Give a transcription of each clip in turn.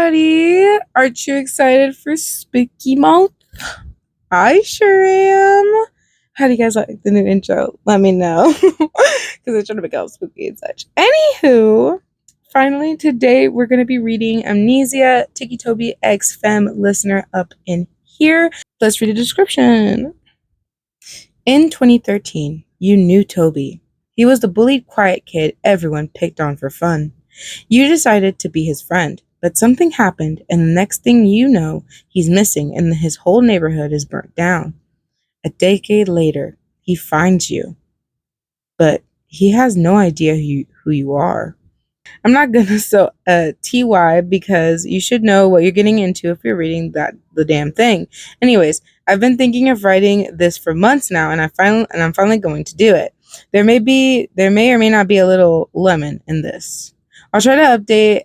everybody! Aren't you excited for Spooky Month? I sure am. How do you guys like the new intro? Let me know. Because I'm trying to make it all spooky and such. Anywho, finally today we're going to be reading Amnesia, Ticci-Toby X FEM listener up in here. Let's read the description. In 2013, you knew Toby. He was the bullied quiet kid everyone picked on for fun. You decided to be his friend, but something happened, and the next thing you know, he's missing and his whole neighborhood is burnt down. A decade later, he finds you, but he has no idea who you are. I'm not gonna sell TY because you should know what you're getting into if you're reading the damn thing. Anyways, I've been thinking of writing this for months now, and I'm finally going to do it. There may or may not be a little lemon in this. I'll try to update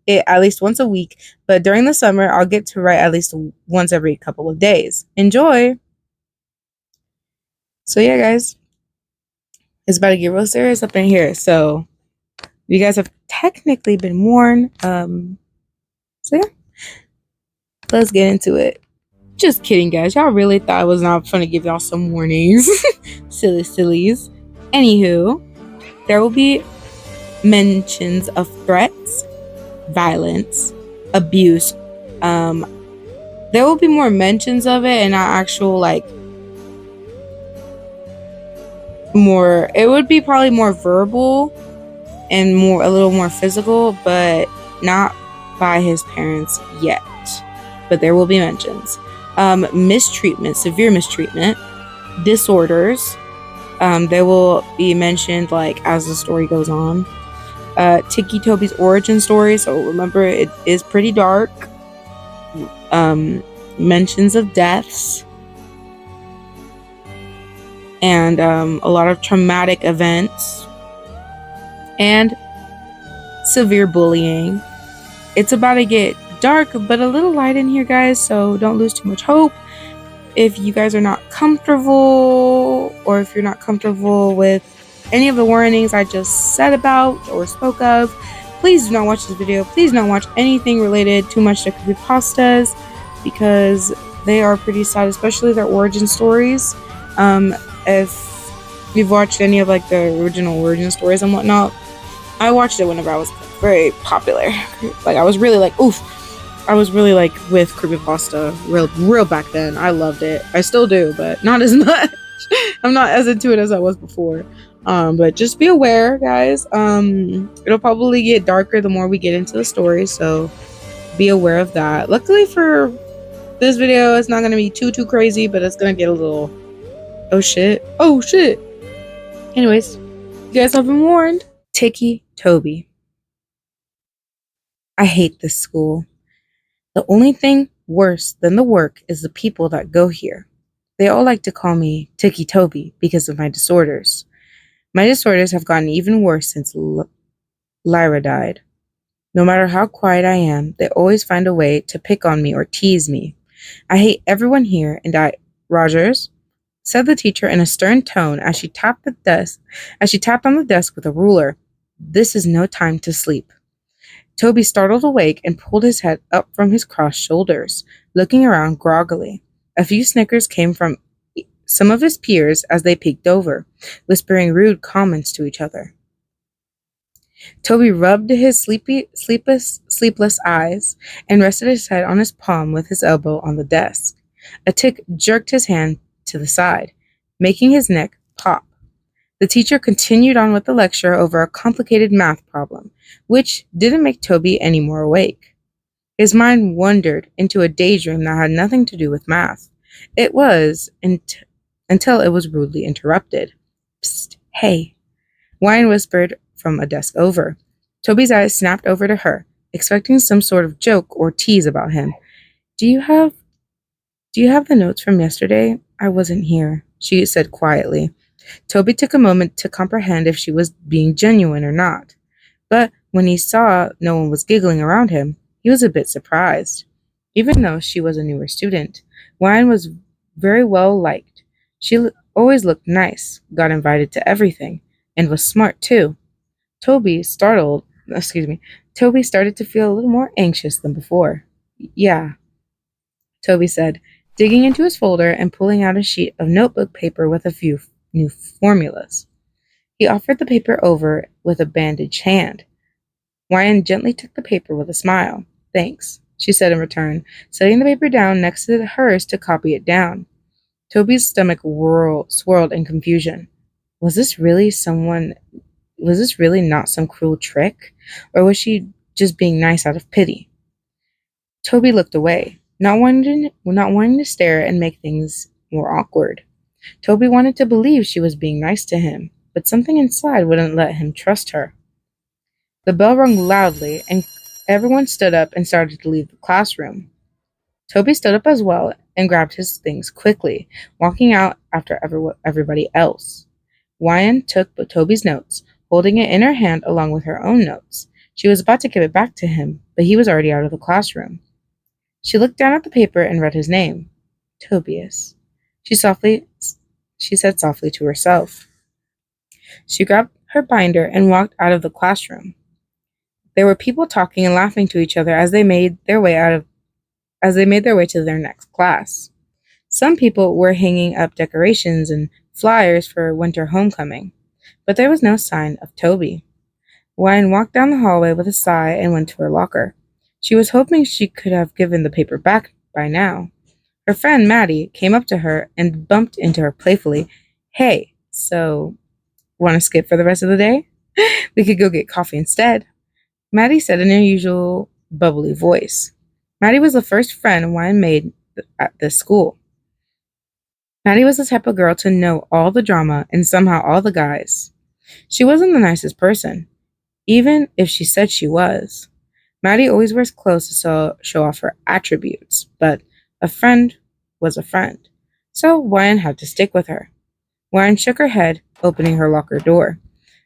it at least once a week, but during the summer, I'll get to write at least once every couple of days. Enjoy! So yeah, guys, it's about to get real serious up in here. So you guys have technically been warned. So yeah, let's get into it. Just kidding, guys. Y'all really thought I was not fun to give y'all some warnings. Sillies. Anywho, there will be mentions of threats, violence, abuse. There will be more mentions of it and not actual it would be probably more verbal and a little more physical, but not by his parents yet. But there will be mentions. Mistreatment, severe mistreatment, disorders. They will be mentioned as the story goes on. Ticci-Toby's origin story, so remember it is pretty dark. Mentions of deaths. And a lot of traumatic events. And severe bullying. It's about to get dark, but a little light in here, guys, so don't lose too much hope. If you guys are not comfortable, or if you're not comfortable with any of the warnings I just said about or spoke of, please do not watch this video. Please do not watch anything related too much to creepypastas, because they are pretty sad, especially their origin stories. If you've watched any of the original origin stories and whatnot, I watched it whenever I was very popular. I was really oof. I was really with creepypasta real back then. I loved it. I still do, but not as much. I'm not as into it as I was before. But just be aware, guys. It'll probably get darker the more we get into the story, so be aware of that. Luckily for this video, it's not gonna be too crazy, but it's gonna get a little oh shit. Anyways, you guys have been warned. Ticci-Toby. I hate this school. The only thing worse than the work is the people that go here. They all like to call me Ticci-Toby because of my disorders. My disorders have gotten even worse since Lyra died. No matter how quiet I am, they always find a way to pick on me or tease me. I hate everyone here, and Rogers, said the teacher in a stern tone as she tapped on the desk with a ruler. This is no time to sleep. Toby startled awake and pulled his head up from his crossed shoulders, looking around groggily. A few snickers came from some of his peers as they peeked over, whispering rude comments to each other. Toby rubbed his sleepless eyes and rested his head on his palm with his elbow on the desk. A tick jerked his hand to the side, making his neck pop. The teacher continued on with the lecture over a complicated math problem, which didn't make Toby any more awake. His mind wandered into a daydream that had nothing to do with math. It was until it was rudely interrupted. Psst, hey, Wine whispered from a desk over. Toby's eyes snapped over to her, expecting some sort of joke or tease about him. Do you have the notes from yesterday? I wasn't here, she said quietly. Toby took a moment to comprehend if she was being genuine or not. But when he saw no one was giggling around him, he was a bit surprised. Even though she was a newer student, Wine was very well liked. She always looked nice, got invited to everything, and was smart too. Toby, startled, Toby started to feel a little more anxious than before. Yeah, Toby said, digging into his folder and pulling out a sheet of notebook paper with a few new formulas. He offered the paper over with a bandaged hand. Ryan gently took the paper with a smile. Thanks, she said in return, setting the paper down next to hers to copy it down. Toby's stomach swirled in confusion. Was this really not some cruel trick? Or was she just being nice out of pity? Toby looked away, not wanting to stare and make things more awkward. Toby wanted to believe she was being nice to him, but something inside wouldn't let him trust her. The bell rang loudly, and everyone stood up and started to leave the classroom. Toby stood up as well and grabbed his things quickly, walking out after everybody else. Ryan took Toby's notes, holding it in her hand along with her own notes. She was about to give it back to him, but he was already out of the classroom. She looked down at the paper and read his name. Tobias. She said softly to herself. She grabbed her binder and walked out of the classroom. There were people talking and laughing to each other as they made their way to their next class. Some people were hanging up decorations and flyers for winter homecoming, but there was no sign of Toby. Ryan walked down the hallway with a sigh and went to her locker. She was hoping she could have given the paper back by now. Her friend Maddie came up to her and bumped into her playfully. Hey, so, want to skip for the rest of the day? We could go get coffee instead, Maddie said in her usual bubbly voice. Maddie was the first friend Ryan made at this school. Maddie was the type of girl to know all the drama and somehow all the guys. She wasn't the nicest person, even if she said she was. Maddie always wears clothes to show off her attributes, but a friend was a friend, so Ryan had to stick with her. Ryan shook her head, opening her locker door.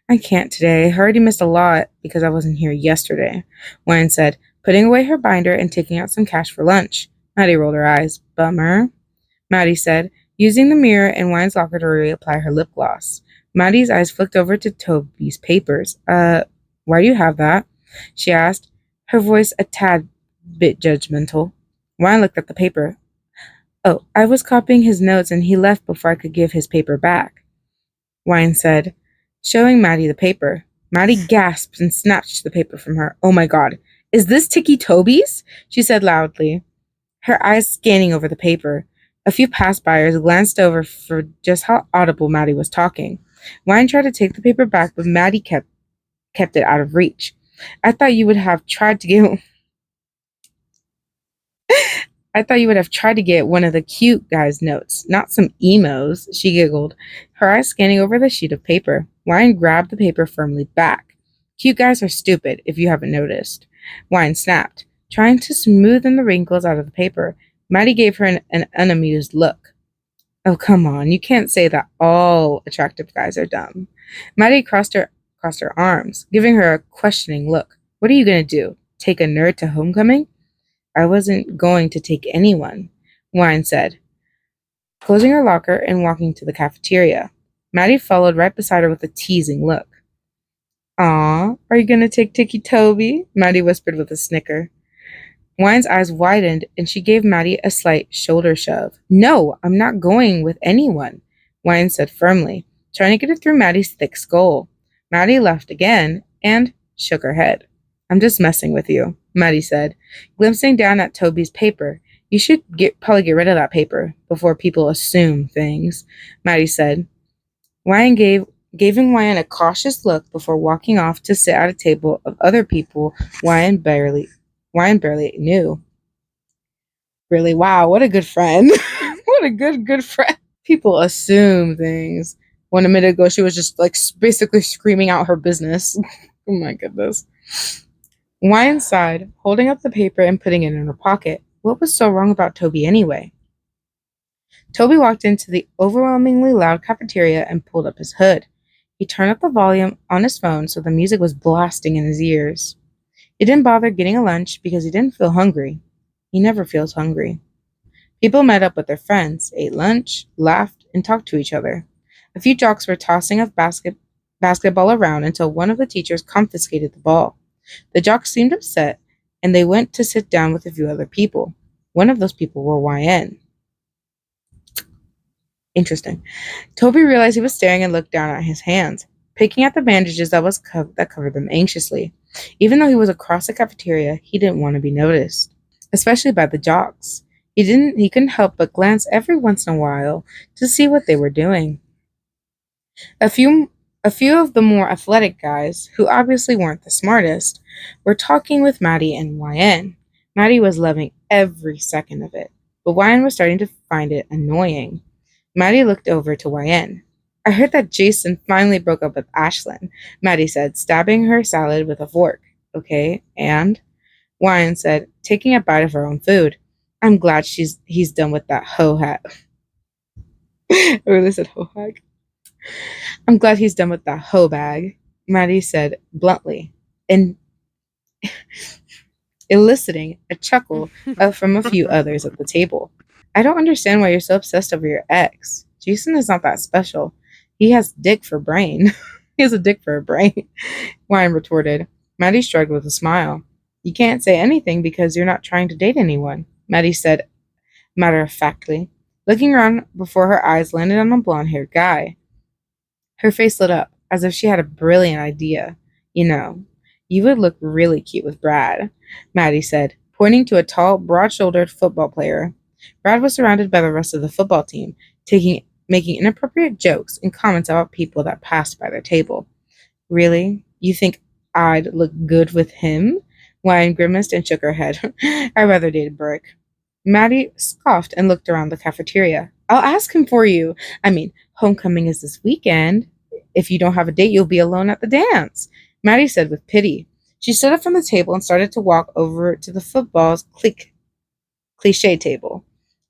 I can't today. I already missed a lot because I wasn't here yesterday, Ryan said, putting away her binder and taking out some cash for lunch. Maddie rolled her eyes. Bummer, Maddie said, using the mirror in Ryan's locker to reapply her lip gloss. Maddie's eyes flicked over to Toby's papers. Why do you have that? She asked, her voice a tad bit judgmental. Ryan looked at the paper. Oh, I was copying his notes and he left before I could give his paper back, Ryan said, showing Maddie the paper. Maddie gasped and snatched the paper from her. Oh my god, is this Ticci-Toby's? She said loudly, her eyes scanning over the paper. A few passbyers glanced over for just how audible Maddie was talking. Ryan tried to take the paper back, but Maddie kept it out of reach. I thought you would have tried to get one of the cute guy's notes, not some emos, she giggled, her eyes scanning over the sheet of paper. Ryan grabbed the paper firmly back. Cute guys are stupid, if you haven't noticed. Ryan snapped, trying to smoothen the wrinkles out of the paper. Maddie gave her an unamused look. Oh, come on, you can't say that all attractive guys are dumb. Maddie crossed her arms, giving her a questioning look. What are you going to do? Take a nerd to homecoming? I wasn't going to take anyone, Ryan said, closing her locker and walking to the cafeteria. Maddie followed right beside her with a teasing look. Aw, are you going to take Ticci-Toby? Maddie whispered with a snicker. Ryan's eyes widened and she gave Maddie a slight shoulder shove. No, I'm not going with anyone, Ryan said firmly, trying to get it through Maddie's thick skull. Maddie laughed again and shook her head. I'm just messing with you, Maddie said, glimpsing down at Toby's paper. You should probably get rid of that paper before people assume things, Maddie said. Ryan giving Ryan a cautious look before walking off to sit at a table of other people Ryan barely knew. Really, wow, what a good friend. What a good friend. People assume things. When a minute ago she was just like basically screaming out her business. Oh my goodness. Ryan sighed, holding up the paper and putting it in her pocket. What was so wrong about Toby anyway? Toby walked into the overwhelmingly loud cafeteria and pulled up his hood. He turned up the volume on his phone so the music was blasting in his ears. He didn't bother getting a lunch because he didn't feel hungry. He never feels hungry. People met up with their friends, ate lunch, laughed, and talked to each other. A few jocks were tossing a basketball around until one of the teachers confiscated the ball. The jocks seemed upset, and they went to sit down with a few other people. One of those people were YN. Interesting. Toby realized he was staring and looked down at his hands, picking at the bandages that covered them anxiously. Even though he was across the cafeteria, he didn't want to be noticed, especially by the jocks. He couldn't help but glance every once in a while to see what they were doing. A few of the more athletic guys, who obviously weren't the smartest, were talking with Maddie and YN. Maddie was loving every second of it, but YN was starting to find it annoying. Maddie looked over to YN. I heard that Jason finally broke up with Ashlyn, Maddie said, stabbing her salad with a fork. Okay, and? YN said, taking a bite of her own food. I'm glad he's done with that hoe hat. I really said hoe hag. I'm glad he's done with that hoe bag, Maddie said bluntly, and eliciting a chuckle from a few others at the table. I don't understand why you're so obsessed over your ex. Jason is not that special. He has dick for brain. He has a dick for a brain, Ryan retorted. Maddie shrugged with a smile. You can't say anything because you're not trying to date anyone, Maddie said matter-of-factly, looking around before her eyes landed on a blonde-haired guy. Her face lit up, as if she had a brilliant idea. You know, you would look really cute with Brad, Maddie said, pointing to a tall, broad-shouldered football player. Brad was surrounded by the rest of the football team, making inappropriate jokes and comments about people that passed by their table. Really? You think I'd look good with him? Ryan grimaced and shook her head. I'd rather date Burke. Maddie scoffed and looked around the cafeteria. I'll ask him for you. I mean, homecoming is this weekend. If you don't have a date, you'll be alone at the dance, Maddie said with pity. She stood up from the table and started to walk over to the football's cliche table.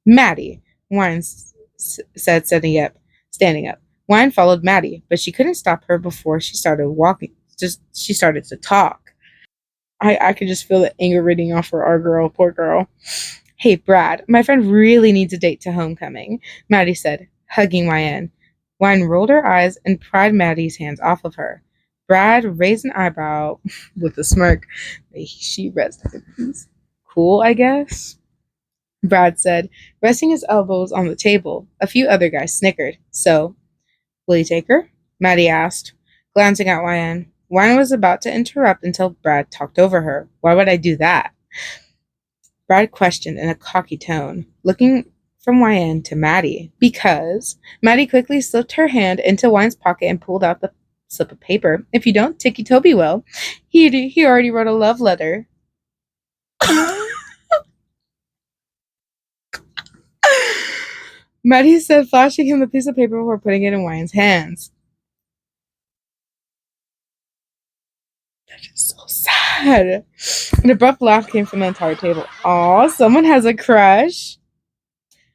Maddie, Ryan said, standing up. Ryan followed Maddie, but she couldn't stop her before she started walking. She started to talk. I could just feel the anger radiating off for our girl, poor girl. Hey, Brad, my friend really needs a date to homecoming, Maddie said, hugging Ryan. Ryan rolled her eyes and pried Maddie's hands off of her. Brad raised an eyebrow with a smirk. She rested. Cool, I guess, Brad said, resting his elbows on the table. A few other guys snickered. So, will you take her? Maddie asked, glancing at Ryan. Ryan was about to interrupt until Brad talked over her. Why would I do that? Brad questioned in a cocky tone, looking from Ryan to Maddie. Because Maddie quickly slipped her hand into Ryan's pocket and pulled out the slip of paper. If you don't, Ticci-Toby will. He already wrote a love letter. Maddie said, flashing him the piece of paper before putting it in Ryan's hands. That is so sad. An abrupt laugh came from the entire table. Aw, someone has a crush.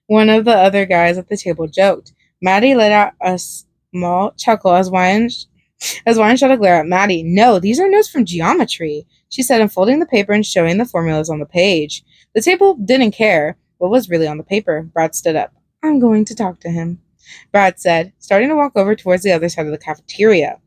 One of the other guys at the table joked. Maddie let out a small chuckle as Ryan shot a glare at Maddie. No, these are notes from geometry, she said, unfolding the paper and showing the formulas on the page. The table didn't care what was really on the paper. Brad stood up. I'm going to talk to him, Brad said, starting to walk over towards the other side of the cafeteria.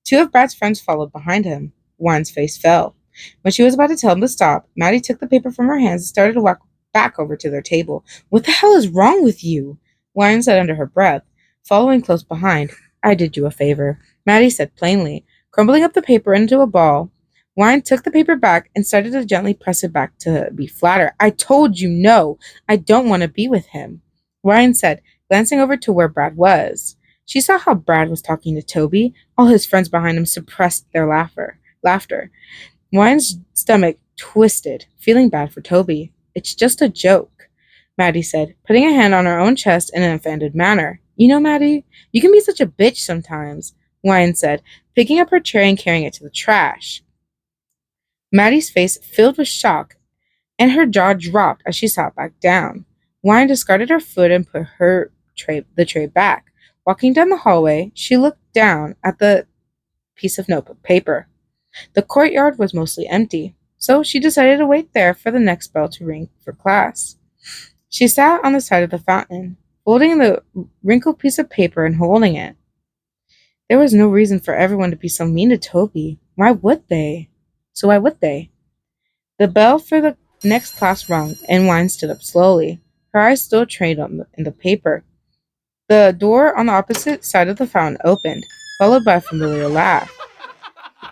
Two of Brad's friends followed behind him. Ryan's face fell. When she was about to tell him to stop, Maddie took the paper from her hands and started to walk back over to their table. What the hell is wrong with you? Ryan said under her breath, following close behind. I did you a favor, Maddie said plainly, crumbling up the paper into a ball. Ryan took the paper back and started to gently press it back to be flatter. I told you no. I don't want to be with him, Ryan said, glancing over to where Brad was. She saw how Brad was talking to Toby. All his friends behind him suppressed their laughter. Ryan's stomach twisted, feeling bad for Toby. It's just a joke, Maddie said, putting a hand on her own chest in an offended manner. You know, Maddie, you can be such a bitch sometimes, Ryan said, picking up her tray and carrying it to the trash. Maddie's face filled with shock, and her jaw dropped as she sat back down. Ryan discarded her foot and put the tray back. Walking down the hallway, she looked down at the piece of notebook paper. The courtyard was mostly empty, so she decided to wait there for the next bell to ring for class. She sat on the side of the fountain, folding the wrinkled piece of paper and holding it. There was no reason for everyone to be so mean to Toby. Why would they? So why would they? The bell for the next class rung, and Wine stood up slowly. Her eyes still trained in the paper. The door on the opposite side of the fountain opened, followed by a familiar laugh.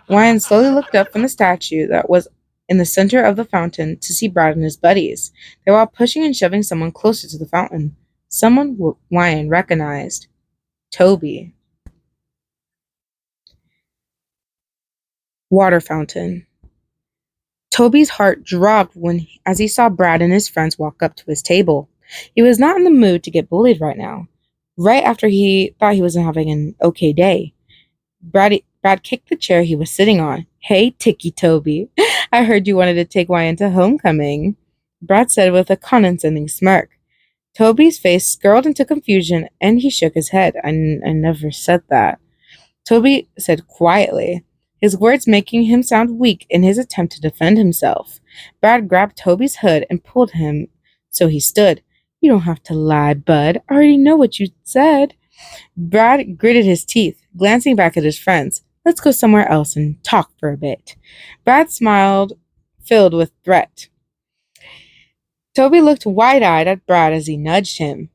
Wine slowly looked up from the statue that was in the center of the fountain to see Brad and his buddies. They were all pushing and shoving someone closer to the fountain. Someone Wine recognized. Toby. Water fountain. Toby's heart dropped as he saw Brad and his friends walk up to his table. He was not in the mood to get bullied right now, right after he thought he wasn't having an okay day. Brad kicked the chair he was sitting on. "Hey, Ticci-Toby, I heard you wanted to take Wyan to homecoming," Brad said with a condescending smirk. Toby's face scurled into confusion, and he shook his head. I never said that," Toby said quietly, his words making him sound weak in his attempt to defend himself. Brad grabbed Toby's hood and pulled him so he stood. "You don't have to lie, bud. I already know what you said." Brad gritted his teeth, glancing back at his friends. "Let's go somewhere else and talk for a bit." Brad smiled, filled with threat. Toby looked wide-eyed at Brad as he nudged him.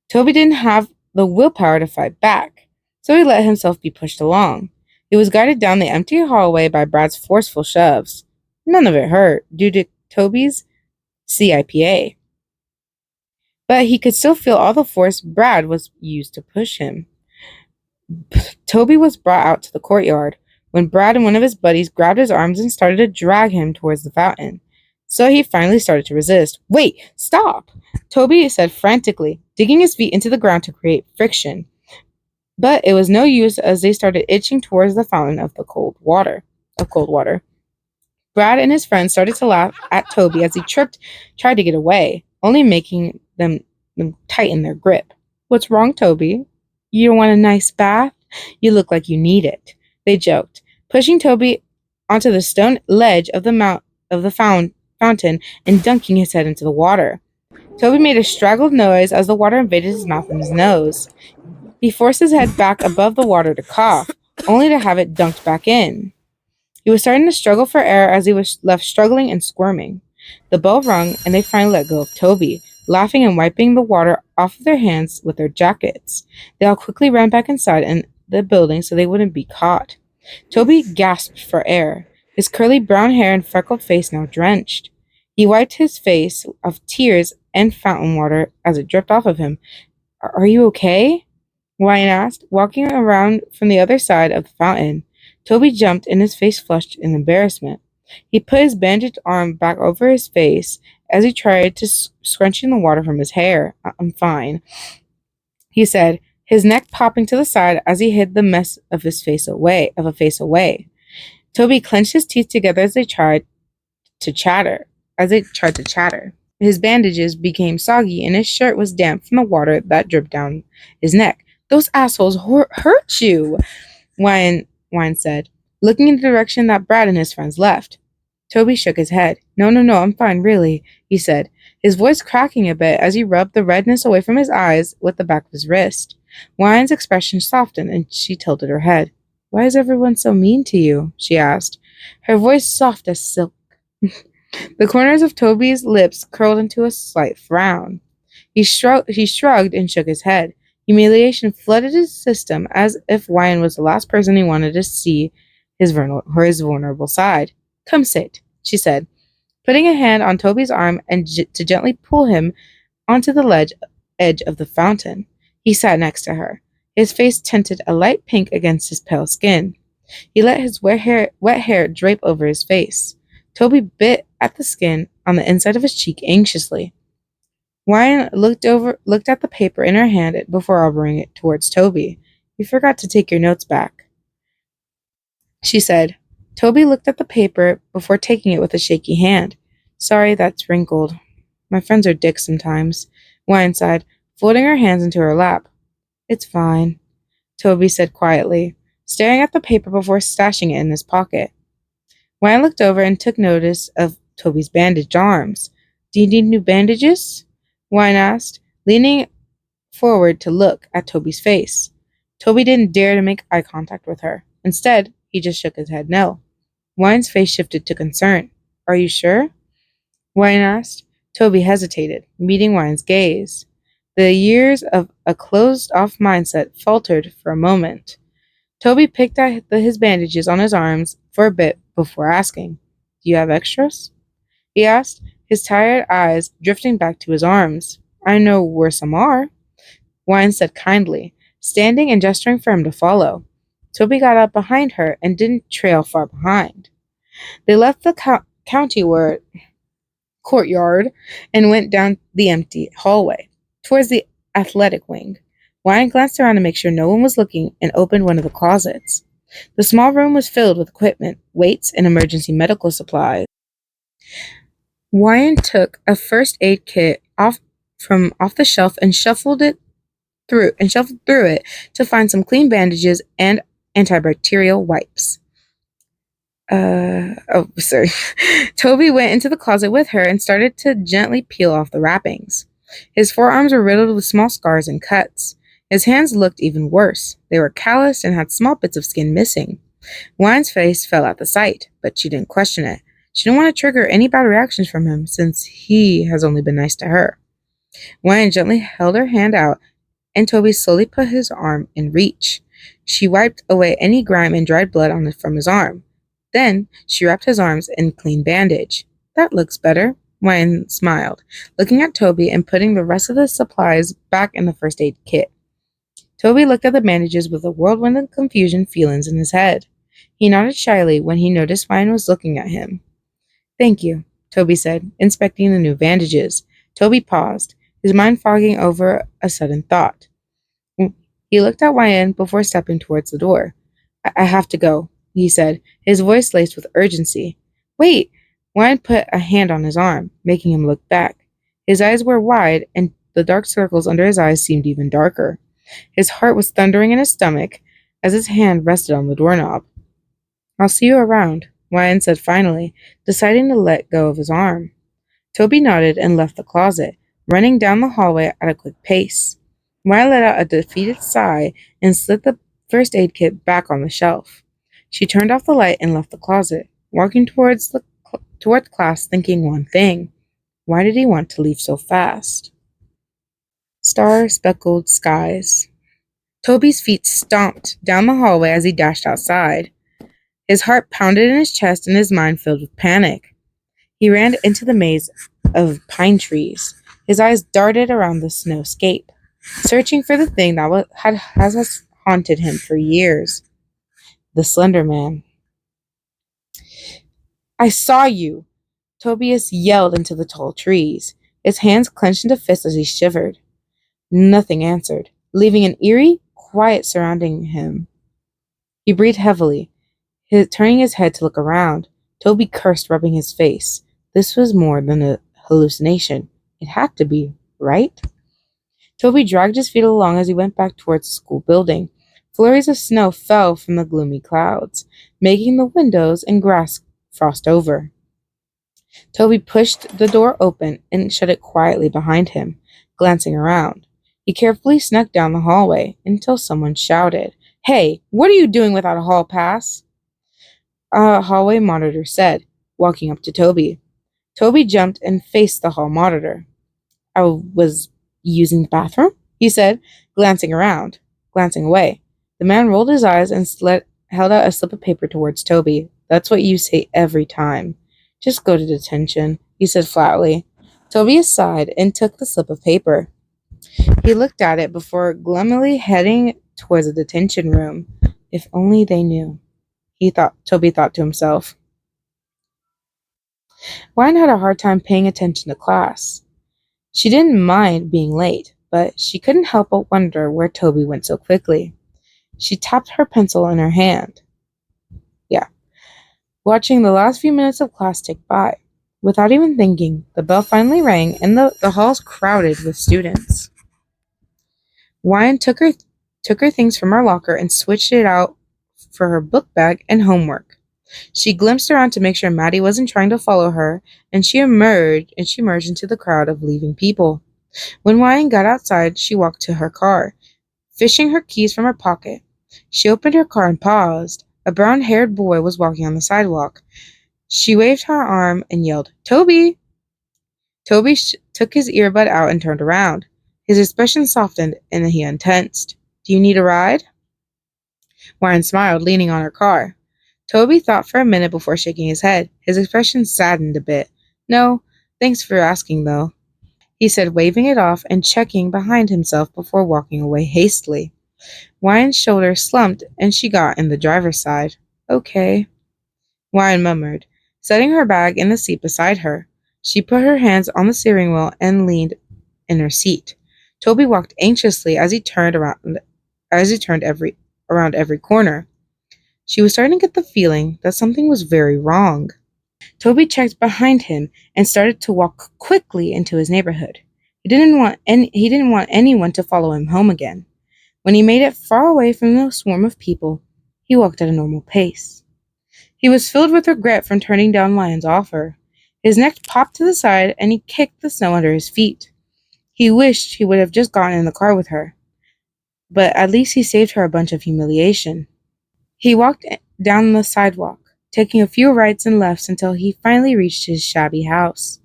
Toby didn't have the willpower to fight back, so he let himself be pushed along. He was guided down the empty hallway by Brad's forceful shoves. None of it hurt, due to Toby's CIPA. But he could still feel all the force Brad was used to push him. Toby was brought out to the courtyard when Brad and one of his buddies grabbed his arms and started to drag him towards the fountain. So he finally started to resist. "Wait, stop!" Toby said frantically, digging his feet into the ground to create friction. But it was no use as they started itching towards the fountain of cold water. Brad and his friends started to laugh at Toby as he tried to get away, only making them tighten their grip. "What's wrong, Toby? You don't want a nice bath? You look like you need it," they joked, pushing Toby onto the stone ledge of the fountain and dunking his head into the water. Toby made a straggled noise as the water invaded his mouth and his nose. He forced his head back above the water to cough, only to have it dunked back in. He was starting to struggle for air as he was left struggling and squirming. The bell rung, and they finally let go of Toby, laughing and wiping the water off of their hands with their jackets. They all quickly ran back inside the building so they wouldn't be caught. Toby gasped for air, his curly brown hair and freckled face now drenched. He wiped his face of tears and fountain water as it dripped off of him. "Are you okay?" Ryan asked, walking around from the other side of the fountain. Toby jumped and his face flushed in embarrassment. He put his bandaged arm back over his face as he tried to scrunching the water from his hair. "I'm fine," he said, his neck popping to the side as he hid the mess of a face away. Toby clenched his teeth together as they tried to chatter. His bandages became soggy and his shirt was damp from the water that dripped down his neck. "Those assholes hurt you," Wine said, looking in the direction that Brad and his friends left. Toby shook his head. No, I'm fine, really," he said, his voice cracking a bit as he rubbed the redness away from his eyes with the back of his wrist. Wine's expression softened and she tilted her head. "Why is everyone so mean to you?" she asked, her voice soft as silk. The corners of Toby's lips curled into a slight frown. He shrugged and shook his head. Humiliation flooded his system as if Wyan was the last person he wanted to see his vulnerable side. "Come sit," she said, putting a hand on Toby's arm and to gently pull him onto the edge of the fountain. He sat next to her, his face tinted a light pink against his pale skin. He let his wet hair drape over his face. Toby bit at the skin on the inside of his cheek anxiously. Wyan looked at the paper in her hand before offering it towards Toby. "You forgot to take your notes back," she said. Toby looked at the paper before taking it with a shaky hand. "Sorry, that's wrinkled. My friends are dicks sometimes," Wyan sighed, folding her hands into her lap. "It's fine," Toby said quietly, staring at the paper before stashing it in his pocket. Wyan looked over and took notice of Toby's bandaged arms. "Do you need new bandages?" Wyan asked, leaning forward to look at Toby's face. Toby didn't dare to make eye contact with her. Instead, he just shook his head no. Wyatt's face shifted to concern. Are you sure? Wyatt asked. Toby hesitated, meeting Wyatt's gaze. The years of a closed-off mindset faltered for a moment. Toby picked at his bandages on his arms for a bit before asking, Do you have extras? He asked, his tired eyes drifting back to his arms. I know where some are, Wyatt said kindly, standing and gesturing for him to follow. Toby got up behind her and didn't trail far behind. They left the courtyard and went down the empty hallway, towards the athletic wing. Wyatt glanced around to make sure no one was looking and opened one of the closets. The small room was filled with equipment, weights, and emergency medical supplies. Wyatt took a first aid kit off the shelf and shuffled through it to find some clean bandages and antibacterial wipes. Sorry. Toby went into the closet with her and started to gently peel off the wrappings. His forearms were riddled with small scars and cuts. His hands looked even worse. They were calloused and had small bits of skin missing. Wyatt's face fell at the sight, but she didn't question it. She didn't want to trigger any bad reactions from him, since he has only been nice to her. Wyatt gently held her hand out, and Toby slowly put his arm in reach. She wiped away any grime and dried blood from his arm. Then she wrapped his arms in a clean bandage. That looks better, Wyatt smiled, looking at Toby and putting the rest of the supplies back in the first aid kit. Toby looked at the bandages with a whirlwind of confusion feelings in his head. He nodded shyly when he noticed Wyatt was looking at him. Thank you, Toby said, inspecting the new bandages. Toby paused, his mind fogging over a sudden thought. He looked at Wyatt before stepping towards the door. I have to go, he said, his voice laced with urgency. Wait! Wyatt put a hand on his arm, making him look back. His eyes were wide, and the dark circles under his eyes seemed even darker. His heart was thundering in his stomach as his hand rested on the doorknob. I'll see you around, Wyatt said finally, deciding to let go of his arm. Toby nodded and left the closet, running down the hallway at a quick pace. Wyatt let out a defeated sigh and slid the first aid kit back on the shelf. She turned off the light and left the closet, walking toward class thinking one thing. Why did he want to leave so fast? Star-speckled skies. Toby's feet stomped down the hallway as he dashed outside. His heart pounded in his chest and his mind filled with panic. He ran into the maze of pine trees. His eyes darted around the snowscape, searching for the thing that has haunted him for years. The Slender Man. I saw you! Tobias yelled into the tall trees. His hands clenched into fists as he shivered. Nothing answered, leaving an eerie quiet surrounding him. He breathed heavily, turning his head to look around. Toby cursed, rubbing his face. This was more than a hallucination. It had to be, right? Toby dragged his feet along as he went back towards the school building. Flurries of snow fell from the gloomy clouds, making the windows and grass frost over. Toby pushed the door open and shut it quietly behind him, glancing around. He carefully snuck down the hallway until someone shouted, Hey, what are you doing without a hall pass? A hallway monitor said, walking up to Toby. Toby jumped and faced the hall monitor. I was using the bathroom, he said, glancing away. The man rolled his eyes and held out a slip of paper towards Toby. That's what you say every time. Just go to detention, he said flatly. Toby sighed and took the slip of paper. He looked at it before gloomily heading towards the detention room. If only they knew, Toby thought to himself. Wyatt had a hard time paying attention to class. She didn't mind being late, but she couldn't help but wonder where Toby went so quickly. She tapped her pencil in her hand. Watching the last few minutes of class tick by. Without even thinking, the bell finally rang and the halls crowded with students. Wyatt took her things from her locker and switched it out for her book bag and homework. She glimpsed around to make sure Maddie wasn't trying to follow her, and she emerged into the crowd of leaving people. When Wyatt got outside, she walked to her car, fishing her keys from her pocket. She opened her car and paused. A brown-haired boy was walking on the sidewalk. She waved her arm and yelled, "Toby!" Toby took his earbud out and turned around. His expression softened and he untensed. "Do you need a ride?" Warren smiled, leaning on her car. Toby thought for a minute before shaking his head. His expression saddened a bit. "No, thanks for asking, though," he said, waving it off and checking behind himself before walking away hastily. Warren's shoulders slumped and she got in the driver's side. "Okay," Warren murmured, setting her bag in the seat beside her. She put her hands on the steering wheel and leaned in her seat. Toby walked anxiously as he turned around every corner. She was starting to get the feeling that something was very wrong. Toby checked behind him and started to walk quickly into his neighborhood. He didn't want anyone to follow him home again. When he made it far away from the swarm of people, he walked at a normal pace. He was filled with regret from turning down Lion's offer. His neck popped to the side and he kicked the snow under his feet. He wished he would have just gotten in the car with her, but at least he saved her a bunch of humiliation. He walked down the sidewalk, taking a few rights and lefts until he finally reached his shabby house.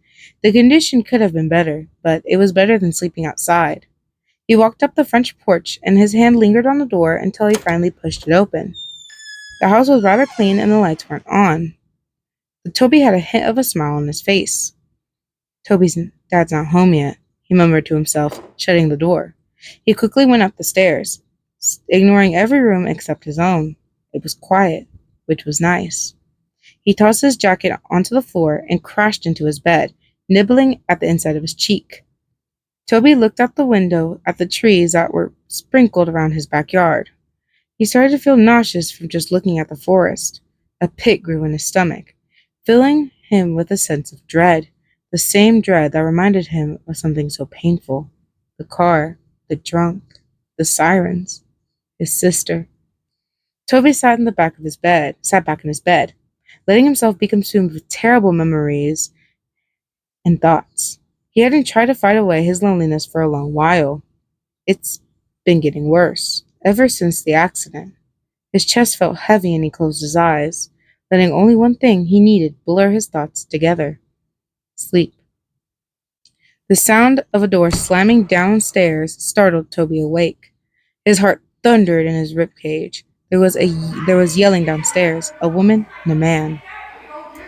The condition could have been better, but it was better than sleeping outside. He walked up the French porch, and his hand lingered on the door until he finally pushed it open. The house was rather clean and the lights weren't on. But Toby had a hint of a smile on his face. "Toby's dad's not home yet," he murmured to himself, shutting the door. He quickly went up the stairs, ignoring every room except his own. It was quiet, which was nice. He tossed his jacket onto the floor and crashed into his bed, nibbling at the inside of his cheek. Toby looked out the window at the trees that were sprinkled around his backyard. He started to feel nauseous from just looking at the forest. A pit grew in his stomach, filling him with a sense of dread, the same dread that reminded him of something so painful. The car, the drunk, the sirens, his sister. Toby sat back in his bed, letting himself be consumed with terrible memories and thoughts. He hadn't tried to fight away his loneliness for a long while. It's been getting worse, ever since the accident. His chest felt heavy and he closed his eyes, letting only one thing he needed blur his thoughts together: sleep. The sound of a door slamming downstairs startled Toby awake. His heart thundered in his ribcage. There was yelling downstairs, a woman and a man.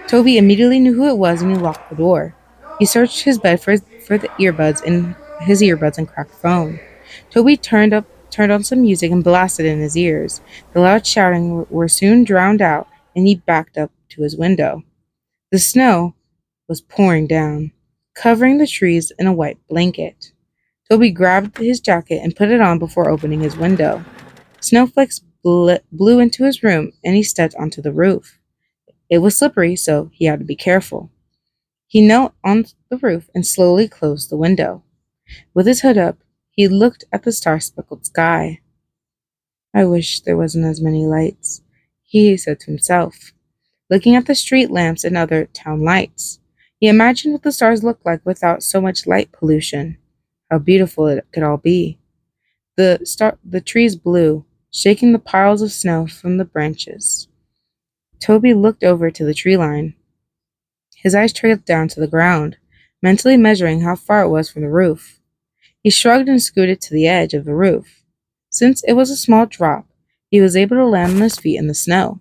Toby immediately knew who it was and he locked the door. He searched his bed for the earbuds and cracked the phone. Toby turned on some music and blasted in his ears. The loud shouting were soon drowned out and he backed up to his window. The snow was pouring down, covering the trees in a white blanket. Toby grabbed his jacket and put it on before opening his window. Snowflakes blew into his room and he stepped onto the roof. It was slippery, so he had to be careful. He knelt on the roof and slowly closed the window. With his hood up, he looked at the star-speckled sky. "I wish there wasn't as many lights," he said to himself, looking at the street lamps and other town lights. He imagined what the stars looked like without so much light pollution. How beautiful it could all be. The trees blew, shaking the piles of snow from the branches. Toby looked over to the tree line. His eyes trailed down to the ground, mentally measuring how far it was from the roof. He shrugged and scooted to the edge of the roof. Since it was a small drop, he was able to land on his feet in the snow.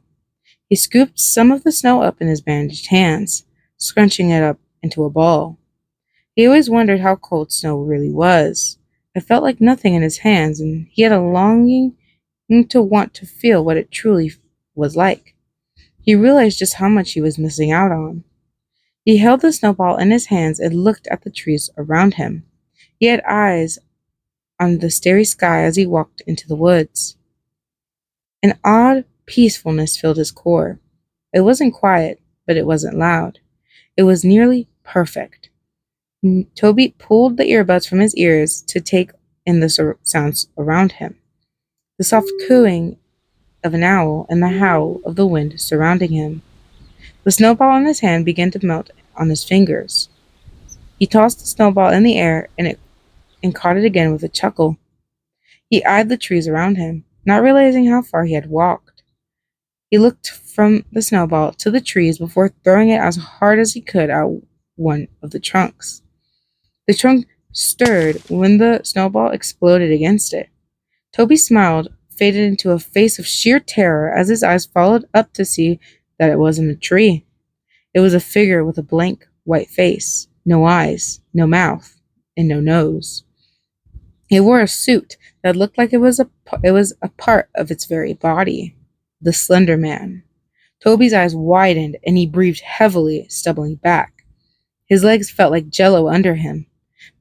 He scooped some of the snow up in his bandaged hands, scrunching it up into a ball. He always wondered how cold snow really was. It felt like nothing in his hands, and he had a longing to want to feel what it truly was like. He realized just how much he was missing out on. He held the snowball in his hands and looked at the trees around him. He had eyes on the starry sky as he walked into the woods. An odd peacefulness filled his core. It wasn't quiet, but it wasn't loud. It was nearly perfect. Toby pulled the earbuds from his ears to take in the sounds around him. The soft cooing of an owl and the howl of the wind surrounding him. The snowball in his hand began to melt on his fingers. He tossed the snowball in the air and caught it again with a chuckle. He eyed the trees around him, not realizing how far he had walked. He looked from the snowball to the trees before throwing it as hard as he could at one of the trunks. The trunk stirred when the snowball exploded against it. Toby smiled, faded into a face of sheer terror as his eyes followed up to see that it wasn't a tree. It was a figure with a blank, white face, no eyes, no mouth, and no nose. It wore a suit that looked like it was a part of its very body. The Slender Man. Toby's eyes widened and he breathed heavily, stumbling back. His legs felt like jello under him,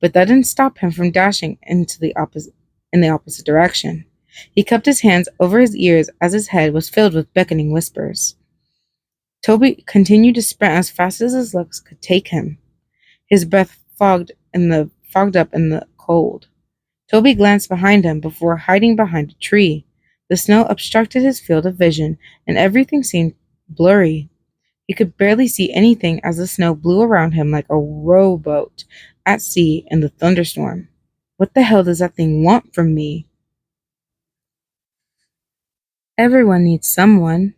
but that didn't stop him from dashing in the opposite direction. He cupped his hands over his ears as his head was filled with beckoning whispers. Toby continued to sprint as fast as his legs could take him. His breath fogged up in the cold. Toby glanced behind him before hiding behind a tree. The snow obstructed his field of vision, and everything seemed blurry. He could barely see anything as the snow blew around him like a rowboat at sea in the thunderstorm. What the hell does that thing want from me? Everyone needs someone.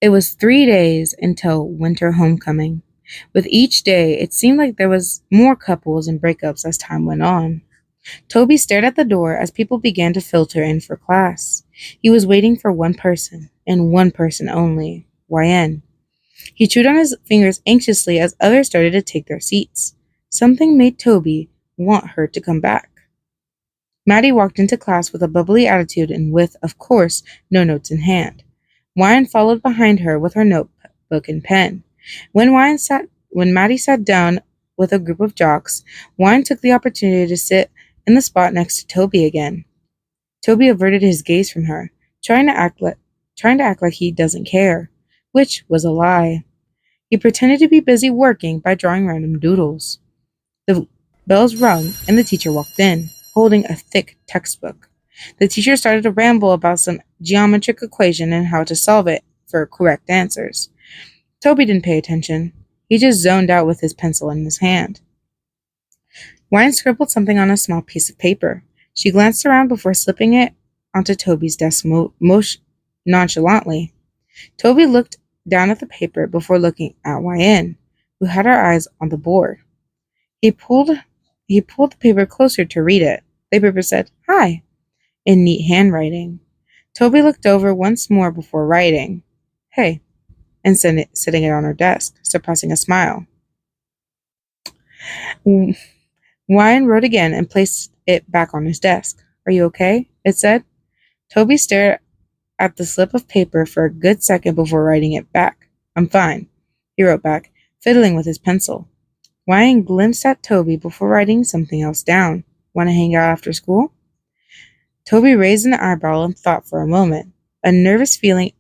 It was 3 days until winter homecoming. With each day, it seemed like there was more couples and breakups as time went on. Toby stared at the door as people began to filter in for class. He was waiting for one person, and one person only, YN. He chewed on his fingers anxiously as others started to take their seats. Something made Toby want her to come back. Maddie walked into class with a bubbly attitude and with, of course, no notes in hand. YN followed behind her with her notebook and pen. When Maddie sat down with a group of jocks, YN took the opportunity to sit in the spot next to Toby again. Toby averted his gaze from her, trying to act like he doesn't care, which was a lie. He pretended to be busy working by drawing random doodles. The bells rung and the teacher walked in, holding a thick textbook. The teacher started to ramble about some geometric equation and how to solve it for correct answers. Toby didn't pay attention. He just zoned out with his pencil in his hand. Ryan scribbled something on a small piece of paper. She glanced around before slipping it onto Toby's desk nonchalantly. Toby looked down at the paper before looking at YN, who had her eyes on the board. He pulled the paper closer to read it. The paper said, "Hi," in neat handwriting. Toby looked over once more before writing, "Hey," and setting it on her desk, suppressing a smile. Ryan wrote again and placed it back on his desk. "Are you okay?" it said. Toby stared at the slip of paper for a good second before writing it back. "I'm fine," he wrote back, fiddling with his pencil. Ryan glimpsed at Toby before writing something else down. "Want to hang out after school?" Toby raised an eyebrow and thought for a moment. A nervous feeling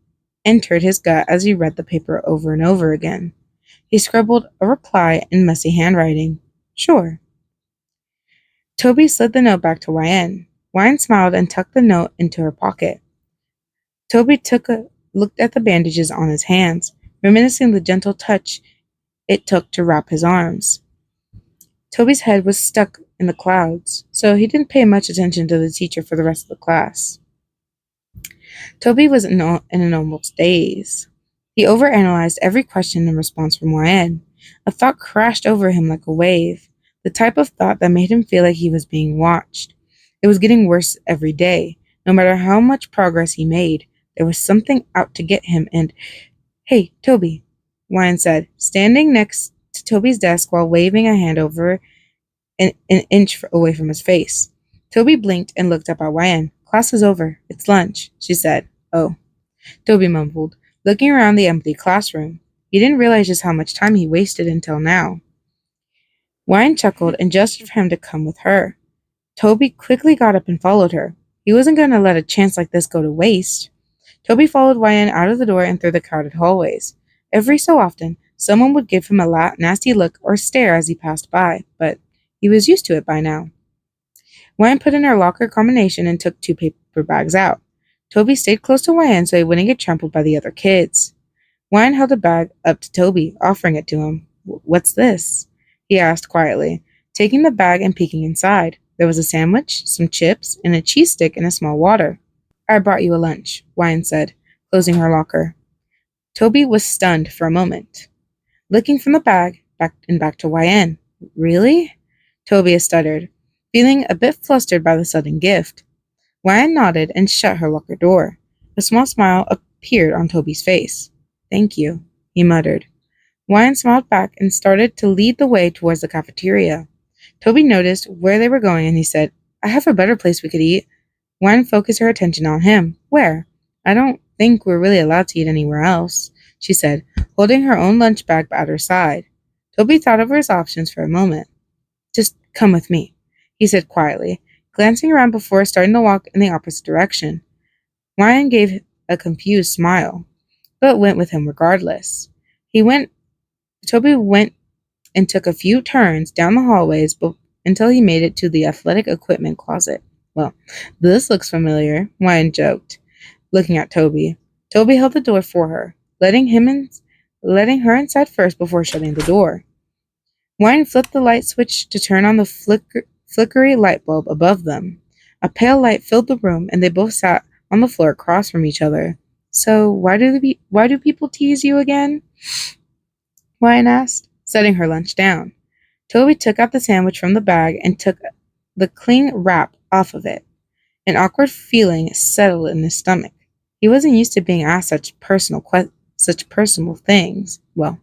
entered his gut as he read the paper over and over again. He scribbled a reply in messy handwriting. "Sure." Toby slid the note back to YN. YN smiled and tucked the note into her pocket. Toby looked at the bandages on his hands, reminiscing the gentle touch it took to wrap his arms. Toby's head was stuck in the clouds, so he didn't pay much attention to the teacher for the rest of the class. Toby was in an almost daze. He overanalyzed every question and response from YN. A thought crashed over him like a wave, the type of thought that made him feel like he was being watched. It was getting worse every day. No matter how much progress he made, there was something out to get him and, "Hey, Toby," YN said, standing next to Toby's desk while waving a hand over an inch away from his face. Toby blinked and looked up at YN. "Class is over. It's lunch," she said. "Oh," Toby mumbled, looking around the empty classroom. He didn't realize just how much time he wasted until now. YN chuckled and gestured for him to come with her. Toby quickly got up and followed her. He wasn't going to let a chance like this go to waste. Toby followed YN out of the door and through the crowded hallways. Every so often, someone would give him a nasty look or stare as he passed by, but he was used to it by now. YN put in her locker combination and took 2 paper bags out. Toby stayed close to YN so he wouldn't get trampled by the other kids. YN held a bag up to Toby, offering it to him. "What's this?" he asked quietly, taking the bag and peeking inside. There was a sandwich, some chips, and a cheese stick in a small water. "I brought you a lunch," YN said, closing her locker. Toby was stunned for a moment, looking from the bag back to YN. Really? Toby stuttered, feeling a bit flustered by the sudden gift. YN nodded and shut her locker door. A small smile appeared on Toby's face. Thank you, he muttered. YN smiled back and started to lead the way towards the cafeteria. Toby noticed where they were going and he said, I have a better place we could eat. YN focused her attention on him. Where? I don't think we're really allowed to eat anywhere else, she said, holding her own lunch bag at her side. Toby thought over his options for a moment. Just come with me, he said quietly, glancing around before starting to walk in the opposite direction. YN gave a confused smile, but went with him regardless. Toby went and took a few turns down the hallways until he made it to the athletic equipment closet. Well, this looks familiar, YN joked, looking at Toby. Toby held the door for her, letting her inside first before shutting the door. YN flipped the light switch to turn on the flickery light bulb above them. A pale light filled the room, and they both sat on the floor across from each other. So why do people tease you again? YN asked, setting her lunch down. Toby took out the sandwich from the bag and took the cling wrap off of it. An awkward feeling settled in his stomach. He wasn't used to being asked such personal things. Well,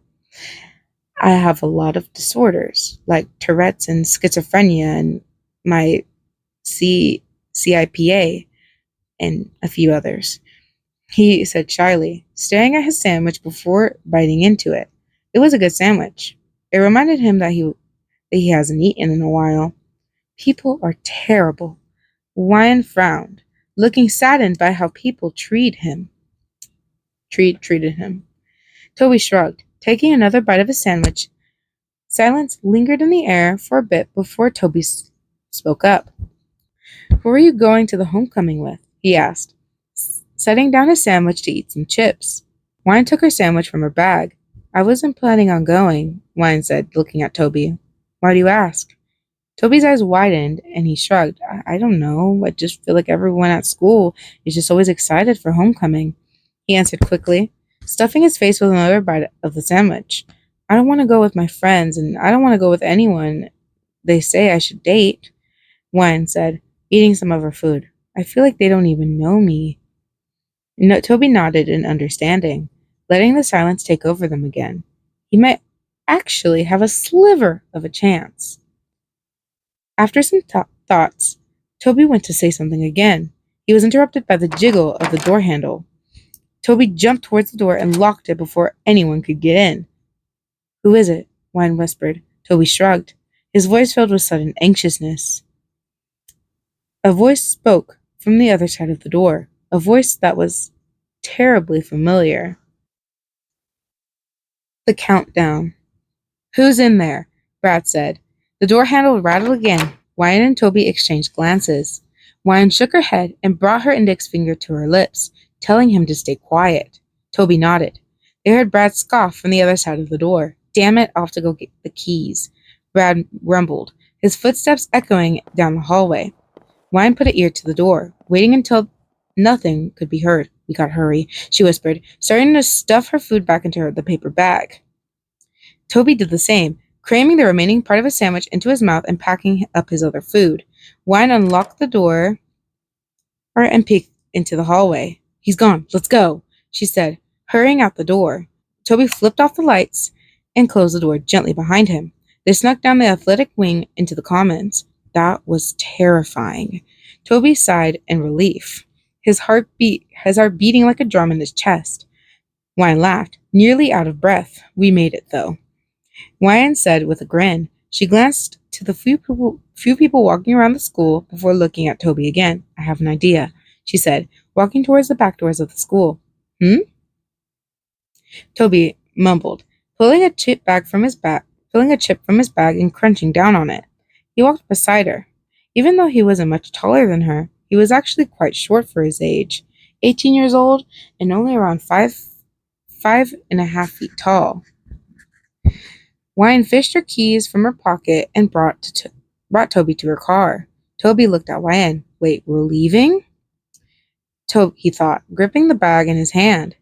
I have a lot of disorders, like Tourette's and schizophrenia and my CIPA and a few others, he said shyly, staring at his sandwich before biting into it. It was a good sandwich. It reminded him that he hasn't eaten in a while. People are terrible. YN frowned, looking saddened by how people treated him. Toby shrugged, taking another bite of his sandwich. Silence lingered in the air for a bit before Toby spoke up. Who are you going to the homecoming with? He asked, setting down his sandwich to eat some chips. YN took her sandwich from her bag. I wasn't planning on going, YN said, looking at Toby. Why do you ask? Toby's eyes widened, and he shrugged. I don't know. I just feel like everyone at school is just always excited for homecoming, he answered quickly, stuffing his face with another bite of the sandwich. I don't want to go with my friends, and I don't want to go with anyone they say I should date, YN said, eating some of her food. I feel like they don't even know me. No, Toby nodded in understanding, letting the silence take over them again. He might actually have a sliver of a chance. After some thoughts, Toby went to say something again. He was interrupted by the jiggle of the door handle. Toby jumped towards the door and locked it before anyone could get in. Who is it? YN whispered. Toby shrugged, his voice filled with sudden anxiousness. A voice spoke from the other side of the door, a voice that was terribly familiar. The countdown. Who's in there? Brad said. The door handle rattled again. YN and Toby exchanged glances. YN shook her head and brought her index finger to her lips, telling him to stay quiet. Toby nodded. They heard Brad scoff from the other side of the door. Damn it, I'll have to go get the keys, Brad rumbled, his footsteps echoing down the hallway. YN put an ear to the door, waiting until nothing could be heard. We gotta hurry, she whispered, starting to stuff her food back into the paper bag. Toby did the same, cramming the remaining part of his sandwich into his mouth and packing up his other food. YN unlocked the door and peeked into the hallway. He's gone. Let's go, she said, hurrying out the door. Toby flipped off the lights and closed the door gently behind him. They snuck down the athletic wing into the commons. That was terrifying. Toby sighed in relief, his heart beating like a drum in his chest. YN laughed, nearly out of breath. We made it, though, YN said with a grin. She glanced to the few people walking around the school before looking at Toby again. I have an idea, she said, walking towards the back doors of the school. Toby mumbled, pulling a chip from his bag and crunching down on it. He walked beside her. Even though he wasn't much taller than her, he was actually quite short for his age, 18 years old and only around 5.5 feet tall. YN fished her keys from her pocket and brought Toby to her car. Toby looked at YN. Wait, we're leaving? Toby, he thought, gripping the bag in his hand.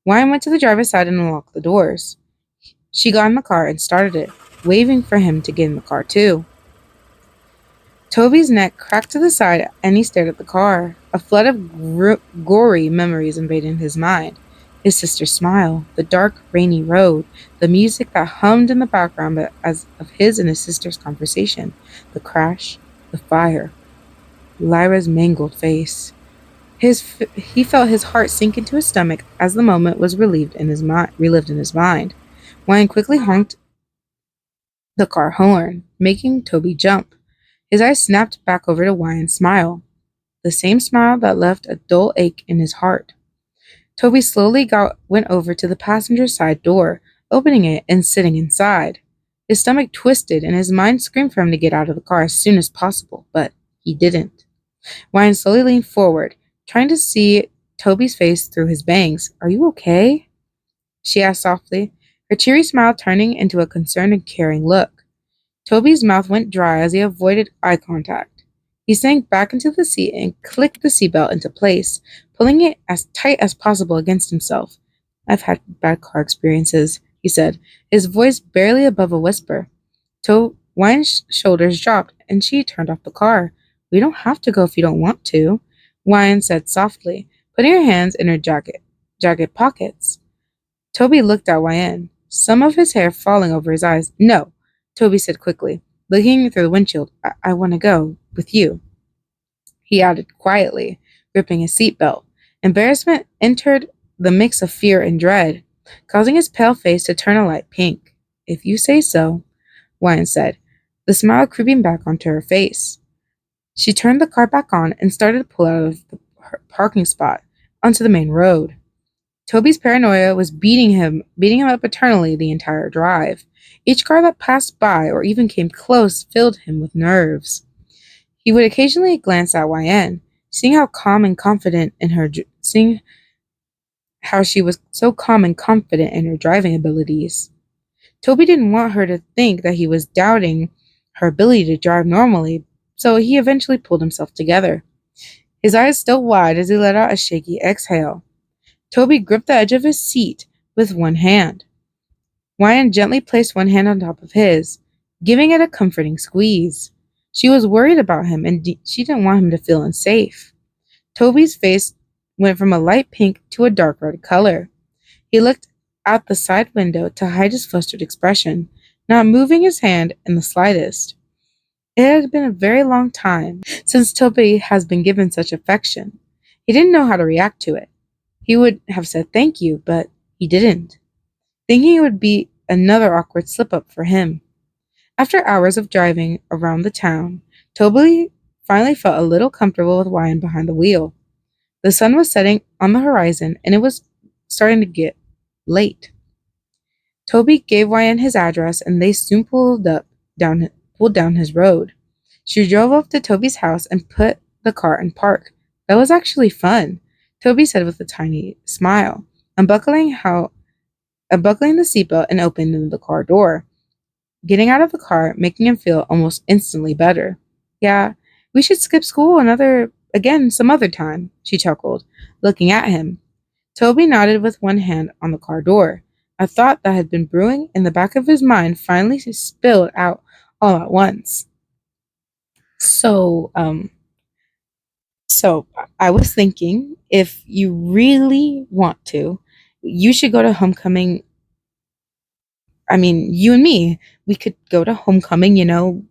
Wyan went to the driver's side and unlocked the doors. She got in the car and started it, waving for him to get in the car too. Toby's neck cracked to the side and he stared at the car. A flood of gory memories invaded his mind. His sister's smile, the dark, rainy road, the music that hummed in the background as of his and his sister's conversation, the crash, the fire, Lyra's mangled face. He felt his heart sink into his stomach as the moment was relived in his mind. Wyan quickly honked the car horn, making Toby jump. His eyes snapped back over to Wyan's smile, the same smile that left a dull ache in his heart. Toby slowly went over to the passenger side door, opening it and sitting inside. His stomach twisted and his mind screamed for him to get out of the car as soon as possible, but he didn't. Wyan slowly leaned forward, trying to see Toby's face through his bangs. "Are you okay?" she asked softly, her cheery smile turning into a concerned and caring look. Toby's mouth went dry as he avoided eye contact. He sank back into the seat and clicked the seatbelt into place, pulling it as tight as possible against himself. "I've had bad car experiences," he said, his voice barely above a whisper. Wyan's shoulders dropped and she turned off the car. "We don't have to go if you don't want to," Wyan said softly, putting her hands in her jacket pockets. Toby looked at Wyan, some of his hair falling over his eyes. "No," Toby said quickly, looking through the windshield. I want to go with you," he added quietly, gripping his seatbelt. Embarrassment entered the mix of fear and dread, causing his pale face to turn a light pink. "If you say so," Wyan said, the smile creeping back onto her face. She turned the car back on and started to pull out of her parking spot onto the main road. Toby's paranoia was beating him up eternally the entire drive. Each car that passed by or even came close filled him with nerves. He would occasionally glance at Wyan, seeing how she was so calm and confident in her driving abilities. Toby didn't want her to think that he was doubting her ability to drive normally, so he eventually pulled himself together, his eyes still wide as he let out a shaky exhale. Toby gripped the edge of his seat with one hand. Wyan gently placed one hand on top of his, giving it a comforting squeeze. She was worried about him and she didn't want him to feel unsafe. Toby's face went from a light pink to a dark red color. He looked out the side window to hide his flustered expression, not moving his hand in the slightest. It had been a very long time since Toby has been given such affection. He didn't know how to react to it. He would have said thank you, but he didn't, thinking it would be another awkward slip-up for him. After hours of driving around the town, Toby finally felt a little comfortable with Wyan behind the wheel. The sun was setting on the horizon, and it was starting to get late. Toby gave Wyan his address, and they soon pulled down his road. She drove up to Toby's house and put the car in park. "That was actually fun," Toby said with a tiny smile, unbuckling the seatbelt and opening the car door, getting out of the car, making him feel almost instantly better. "Yeah, we should skip school some other time," she chuckled, looking at him. Toby nodded with one hand on the car door. A thought that had been brewing in the back of his mind finally spilled out all at once. So I was thinking, if you really want to, you should go to homecoming. I mean, you and me, we could go to homecoming,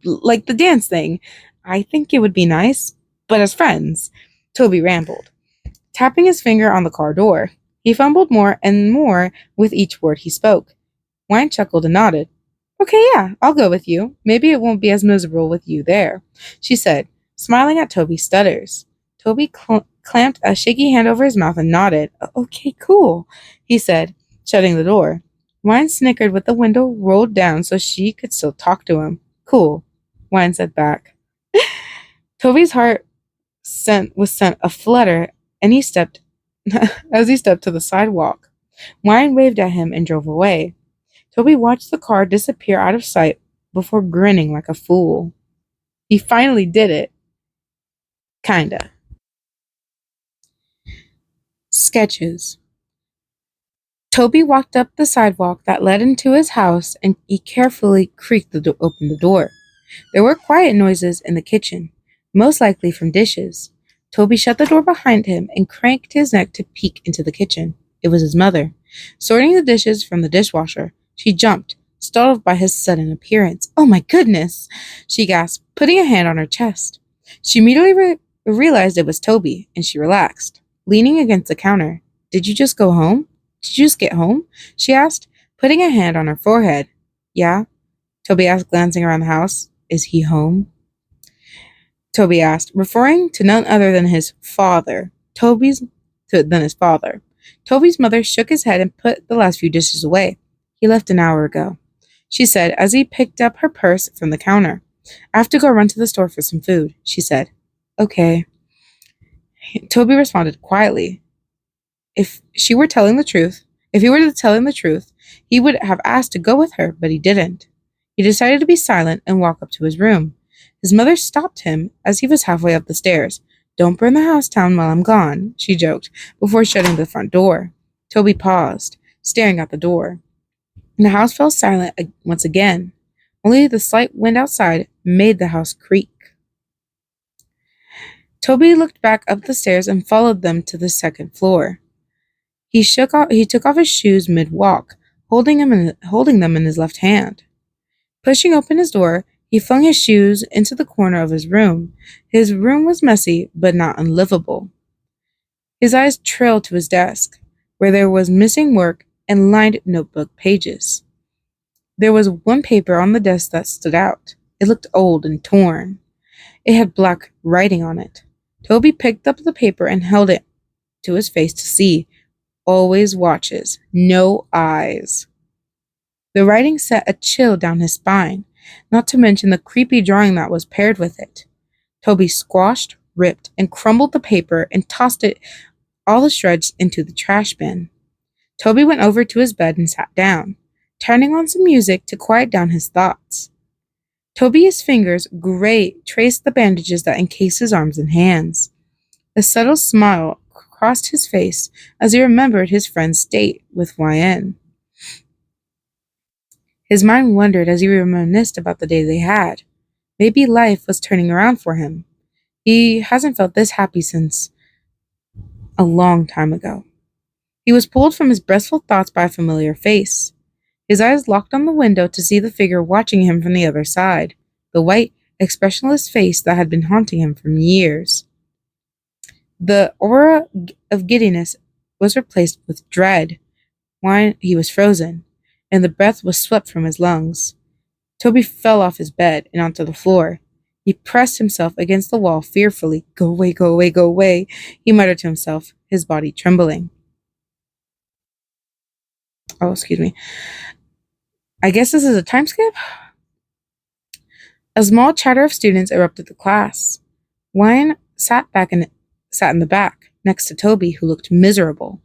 like the dance thing. I think it would be nice, but as friends," Toby rambled, tapping his finger on the car door. He fumbled more and more with each word he spoke. Wyan chuckled and nodded. "Okay, yeah, I'll go with you. Maybe it won't be as miserable with you there," she said, smiling at Toby's stutters. Toby clamped a shaky hand over his mouth and nodded. "Okay, cool," he said, shutting the door. Wyan snickered with the window rolled down so she could still talk to him. "Cool," Wyan said back. Toby's heart was sent a flutter, and he stepped to the sidewalk. Wyan waved at him and drove away. Toby watched the car disappear out of sight before grinning like a fool. He finally did it. Kinda. Sketches. Toby walked up the sidewalk that led into his house and he carefully creaked open the door. There were quiet noises in the kitchen, most likely from dishes. Toby shut the door behind him and craned his neck to peek into the kitchen. It was his mother, sorting the dishes from the dishwasher. She jumped, startled by his sudden appearance. "Oh my goodness!" she gasped, putting a hand on her chest. She immediately realized it was Toby, and she relaxed, leaning against the counter. "Did you just go home? Did you just get home?" she asked, putting a hand on her forehead. "Yeah?" Toby asked, glancing around the house. "Is he home?" Toby asked, referring to none other than his father. Toby's mother shook his head and put the last few dishes away. "He left an hour ago," she said as he picked up her purse from the counter. "I have to go run to the store for some food," she said. "Okay." Toby responded quietly. If he were telling the truth, he would have asked to go with her, but he didn't. He decided to be silent and walk up to his room. His mother stopped him as he was halfway up the stairs. "Don't burn the house down while I'm gone," she joked, before shutting the front door. Toby paused, staring at the door. The house fell silent once again. Only the slight wind outside made the house creak. Toby looked back up the stairs and followed them to the second floor. He took off his shoes mid-walk, holding them in his left hand. Pushing open his door, he flung his shoes into the corner of his room. His room was messy, but not unlivable. His eyes trailed to his desk, where there was missing work and lined notebook pages. There was one paper on the desk that stood out. It looked old and torn. It had black writing on it. Toby picked up the paper and held it to his face to see. "Always watches, no eyes." The writing set a chill down his spine, not to mention the creepy drawing that was paired with it. Toby squashed, ripped, and crumbled the paper and tossed all the shreds into the trash bin. Toby went over to his bed and sat down, turning on some music to quiet down his thoughts. Toby's fingers traced the bandages that encased his arms and hands. A subtle smile crossed his face as he remembered his friend's date with Ch.1. His mind wandered as he reminisced about the day they had. Maybe life was turning around for him. He hasn't felt this happy since a long time ago. He was pulled from his blissful thoughts by a familiar face. His eyes locked on the window to see the figure watching him from the other side, the white, expressionless face that had been haunting him for years. The aura of giddiness was replaced with dread. He was frozen, and the breath was swept from his lungs. Toby fell off his bed and onto the floor. He pressed himself against the wall fearfully. "Go away, go away, go away," he muttered to himself, his body trembling. Oh, excuse me. I guess this is a time skip? A small chatter of students erupted the class. Ch.1 sat in the back, next to Toby, who looked miserable.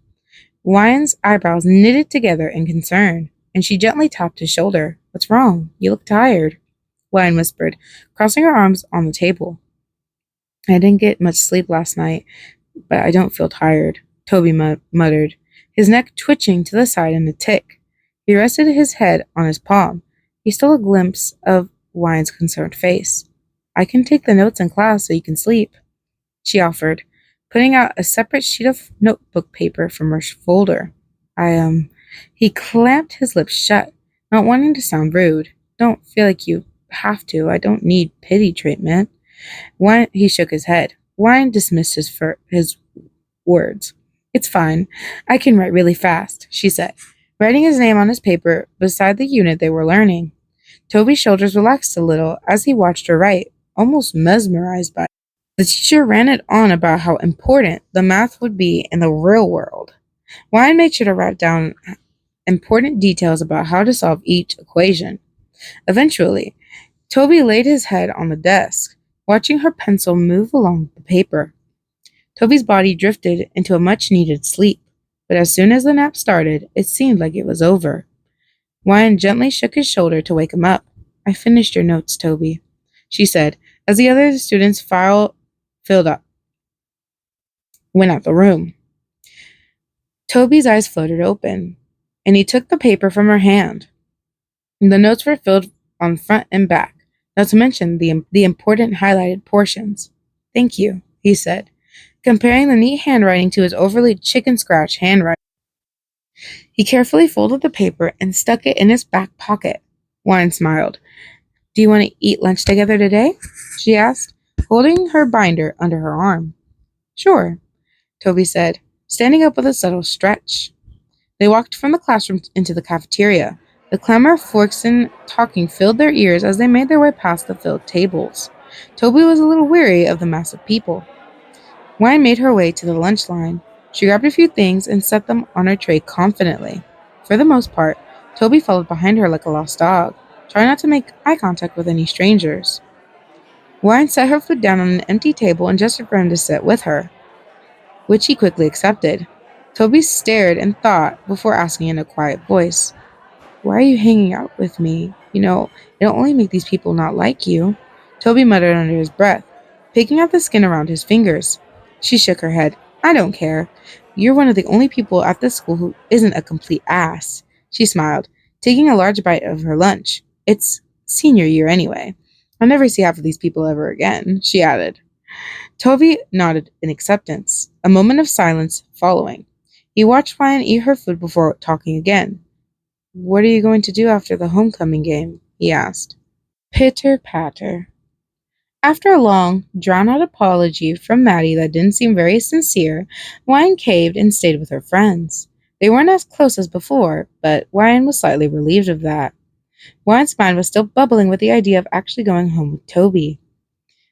Ch.1's eyebrows knitted together in concern, and she gently tapped his shoulder. "What's wrong? You look tired," Ch.1 whispered, crossing her arms on the table. "I didn't get much sleep last night, but I don't feel tired," Toby muttered, his neck twitching to the side in a tick. He rested his head on his palm. He stole a glimpse of Ch.1's concerned face. "I can take the notes in class so you can sleep," she offered, putting out a separate sheet of notebook paper from her folder. He clamped his lips shut, not wanting to sound rude. "Don't feel like you have to. I don't need pity treatment." He shook his head. Ch.1 dismissed his words. "It's fine. I can write really fast," she said, writing his name on his paper beside the unit they were learning. Toby's shoulders relaxed a little as he watched her write, almost mesmerized by it. The teacher ran it on about how important the math would be in the real world. Ch.1 made sure to write down important details about how to solve each equation. Eventually, Toby laid his head on the desk, watching her pencil move along the paper. Toby's body drifted into a much-needed sleep, but as soon as the nap started, it seemed like it was over. Ch.1 gently shook his shoulder to wake him up. "I finished your notes, Toby," she said, as the other students went out the room. Toby's eyes floated open, and he took the paper from her hand. The notes were filled on front and back, not to mention the important highlighted portions. "Thank you," he said, comparing the neat handwriting to his overly chicken scratch handwriting. He carefully folded the paper and stuck it in his back pocket. Wyan smiled. "Do you want to eat lunch together today?" she asked, holding her binder under her arm. "Sure," Toby said, standing up with a subtle stretch. They walked from the classroom into the cafeteria. The clamor of forks and talking filled their ears as they made their way past the filled tables. Toby was a little weary of the mass of people. Wyan made her way to the lunch line. She grabbed a few things and set them on her tray confidently. For the most part, Toby followed behind her like a lost dog, trying not to make eye contact with any strangers. Wyan set her food down on an empty table and gestured for him to sit with her, which he quickly accepted. Toby stared and thought before asking in a quiet voice, "Why are you hanging out with me? It'll only make these people not like you." Toby muttered under his breath, picking at the skin around his fingers. She shook her head. "I don't care. You're one of the only people at this school who isn't a complete ass." She smiled, taking a large bite of her lunch. "It's senior year anyway. I'll never see half of these people ever again," she added. Toby nodded in acceptance, a moment of silence following. He watched Wyan eat her food before talking again. "What are you going to do after the homecoming game?" he asked. Pitter-patter. After a long, drawn-out apology from Maddie that didn't seem very sincere, Wyan caved and stayed with her friends. They weren't as close as before, but Wyan was slightly relieved of that. Wyan's mind was still bubbling with the idea of actually going home with Toby.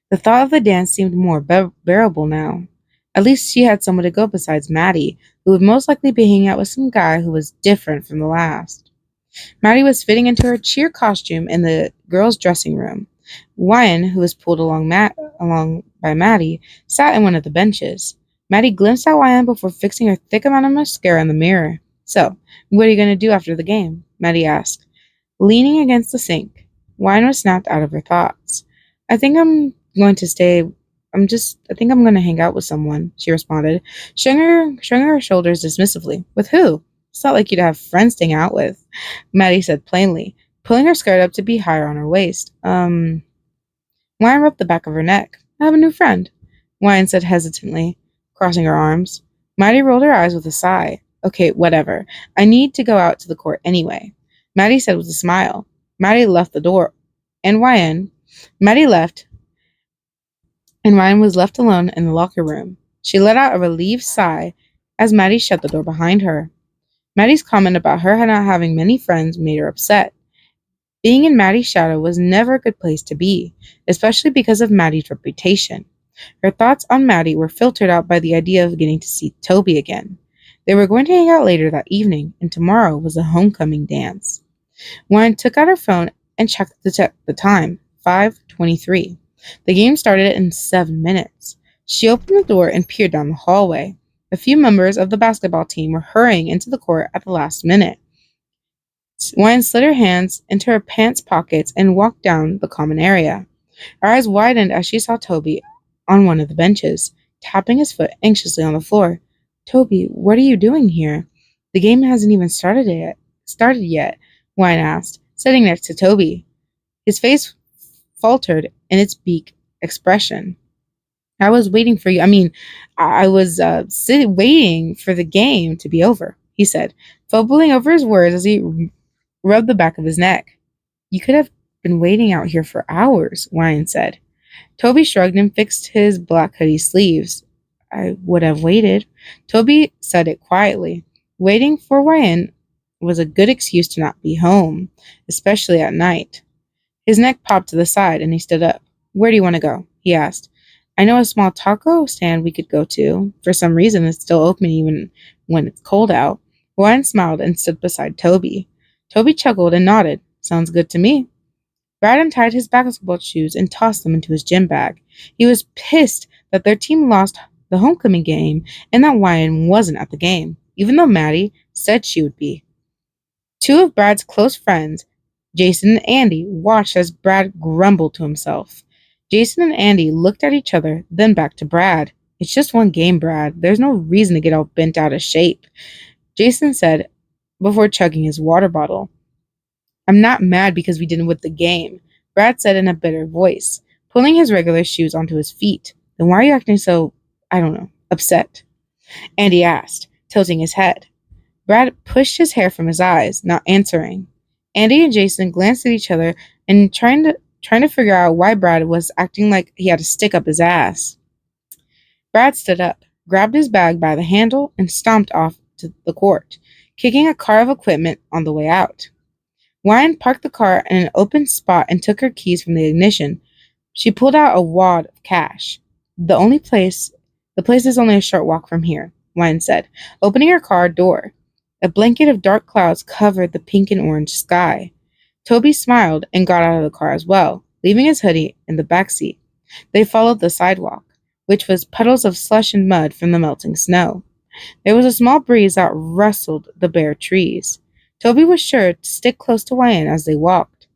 The thought of the dance seemed more bearable now. At least she had someone to go besides Maddie, who would most likely be hanging out with some guy who was different from the last. Maddie was fitting into her cheer costume in the girls' dressing room. Wyan, who was pulled along by Maddie, sat in one of the benches. Maddie glimpsed at Wyan before fixing her thick amount of mascara in the mirror. "So, what are you going to do after the game?" Maddie asked, leaning against the sink. Wyan was snapped out of her thoughts. "I think I'm going to stay. I think I'm going to hang out with someone," she responded, shrugging her shoulders dismissively. "With who? It's not like you'd have friends to hang out with," Maddie said plainly, pulling her skirt up to be higher on her waist. Wyan rubbed the back of her neck. "I have a new friend," Wyan said hesitantly, crossing her arms. Maddie rolled her eyes with a sigh. "Okay, whatever. I need to go out to the court anyway," Maddie said with a smile. Maddie left, and Ryan was left alone in the locker room. She let out a relieved sigh as Maddie shut the door behind her. Maddie's comment about her not having many friends made her upset. Being in Maddie's shadow was never a good place to be, especially because of Maddie's reputation. Her thoughts on Maddie were filtered out by the idea of getting to see Toby again. They were going to hang out later that evening, and tomorrow was a homecoming dance. Wyan took out her phone and checked the time, 5:23. The game started in 7 minutes. She opened the door and peered down the hallway. A few members of the basketball team were hurrying into the court at the last minute. Wyan slid her hands into her pants pockets and walked down the common area. Her eyes widened as she saw Toby on one of the benches, tapping his foot anxiously on the floor. "Toby, what are you doing here? The game hasn't even started yet," Wyan asked, sitting next to Toby. His face faltered in its bleak expression. "I was waiting for you. I was waiting for the game to be over," he said, fumbling over his words as he rubbed the back of his neck. "You could have been waiting out here for hours," Wyan said. Toby shrugged and fixed his black hoodie sleeves. "I would have waited." Toby said it quietly. Waiting for Wyan was a good excuse to not be home, especially at night. His neck popped to the side, and he stood up. "Where do you want to go?" he asked. "I know a small taco stand we could go to. For some reason, it's still open even when it's cold out." Wyan smiled and stood beside Toby. Toby chuckled and nodded. "Sounds good to me." Brad untied his basketball shoes and tossed them into his gym bag. He was pissed that their team lost the homecoming game and that Wyan wasn't at the game, even though Maddie said she would be. Two of Brad's close friends, Jason and Andy, watched as Brad grumbled to himself. Jason and Andy looked at each other, then back to Brad. It's just one game, Brad. There's no reason to get all bent out of shape, Jason said before chugging his water bottle. I'm not mad because we didn't win the game, Brad said in a bitter voice, pulling his regular shoes onto his feet. Then why are you acting so, upset? Andy asked, tilting his head. Brad pushed his hair from his eyes, not answering. Andy and Jason glanced at each other and trying to figure out why Brad was acting like he had a stick up his ass. Brad stood up, grabbed his bag by the handle, and stomped off to the court, kicking a car of equipment on the way out. Wyan parked the car in an open spot and took her keys from the ignition. She pulled out a wad of cash. The place is only a short walk from here, Wyan said, opening her car door. A blanket of dark clouds covered the pink and orange sky. Toby smiled and got out of the car as well, leaving his hoodie in the back seat. They followed the sidewalk, which was puddles of slush and mud from the melting snow. There was a small breeze that rustled the bare trees. Toby was sure to stick close to Wyan as they walked.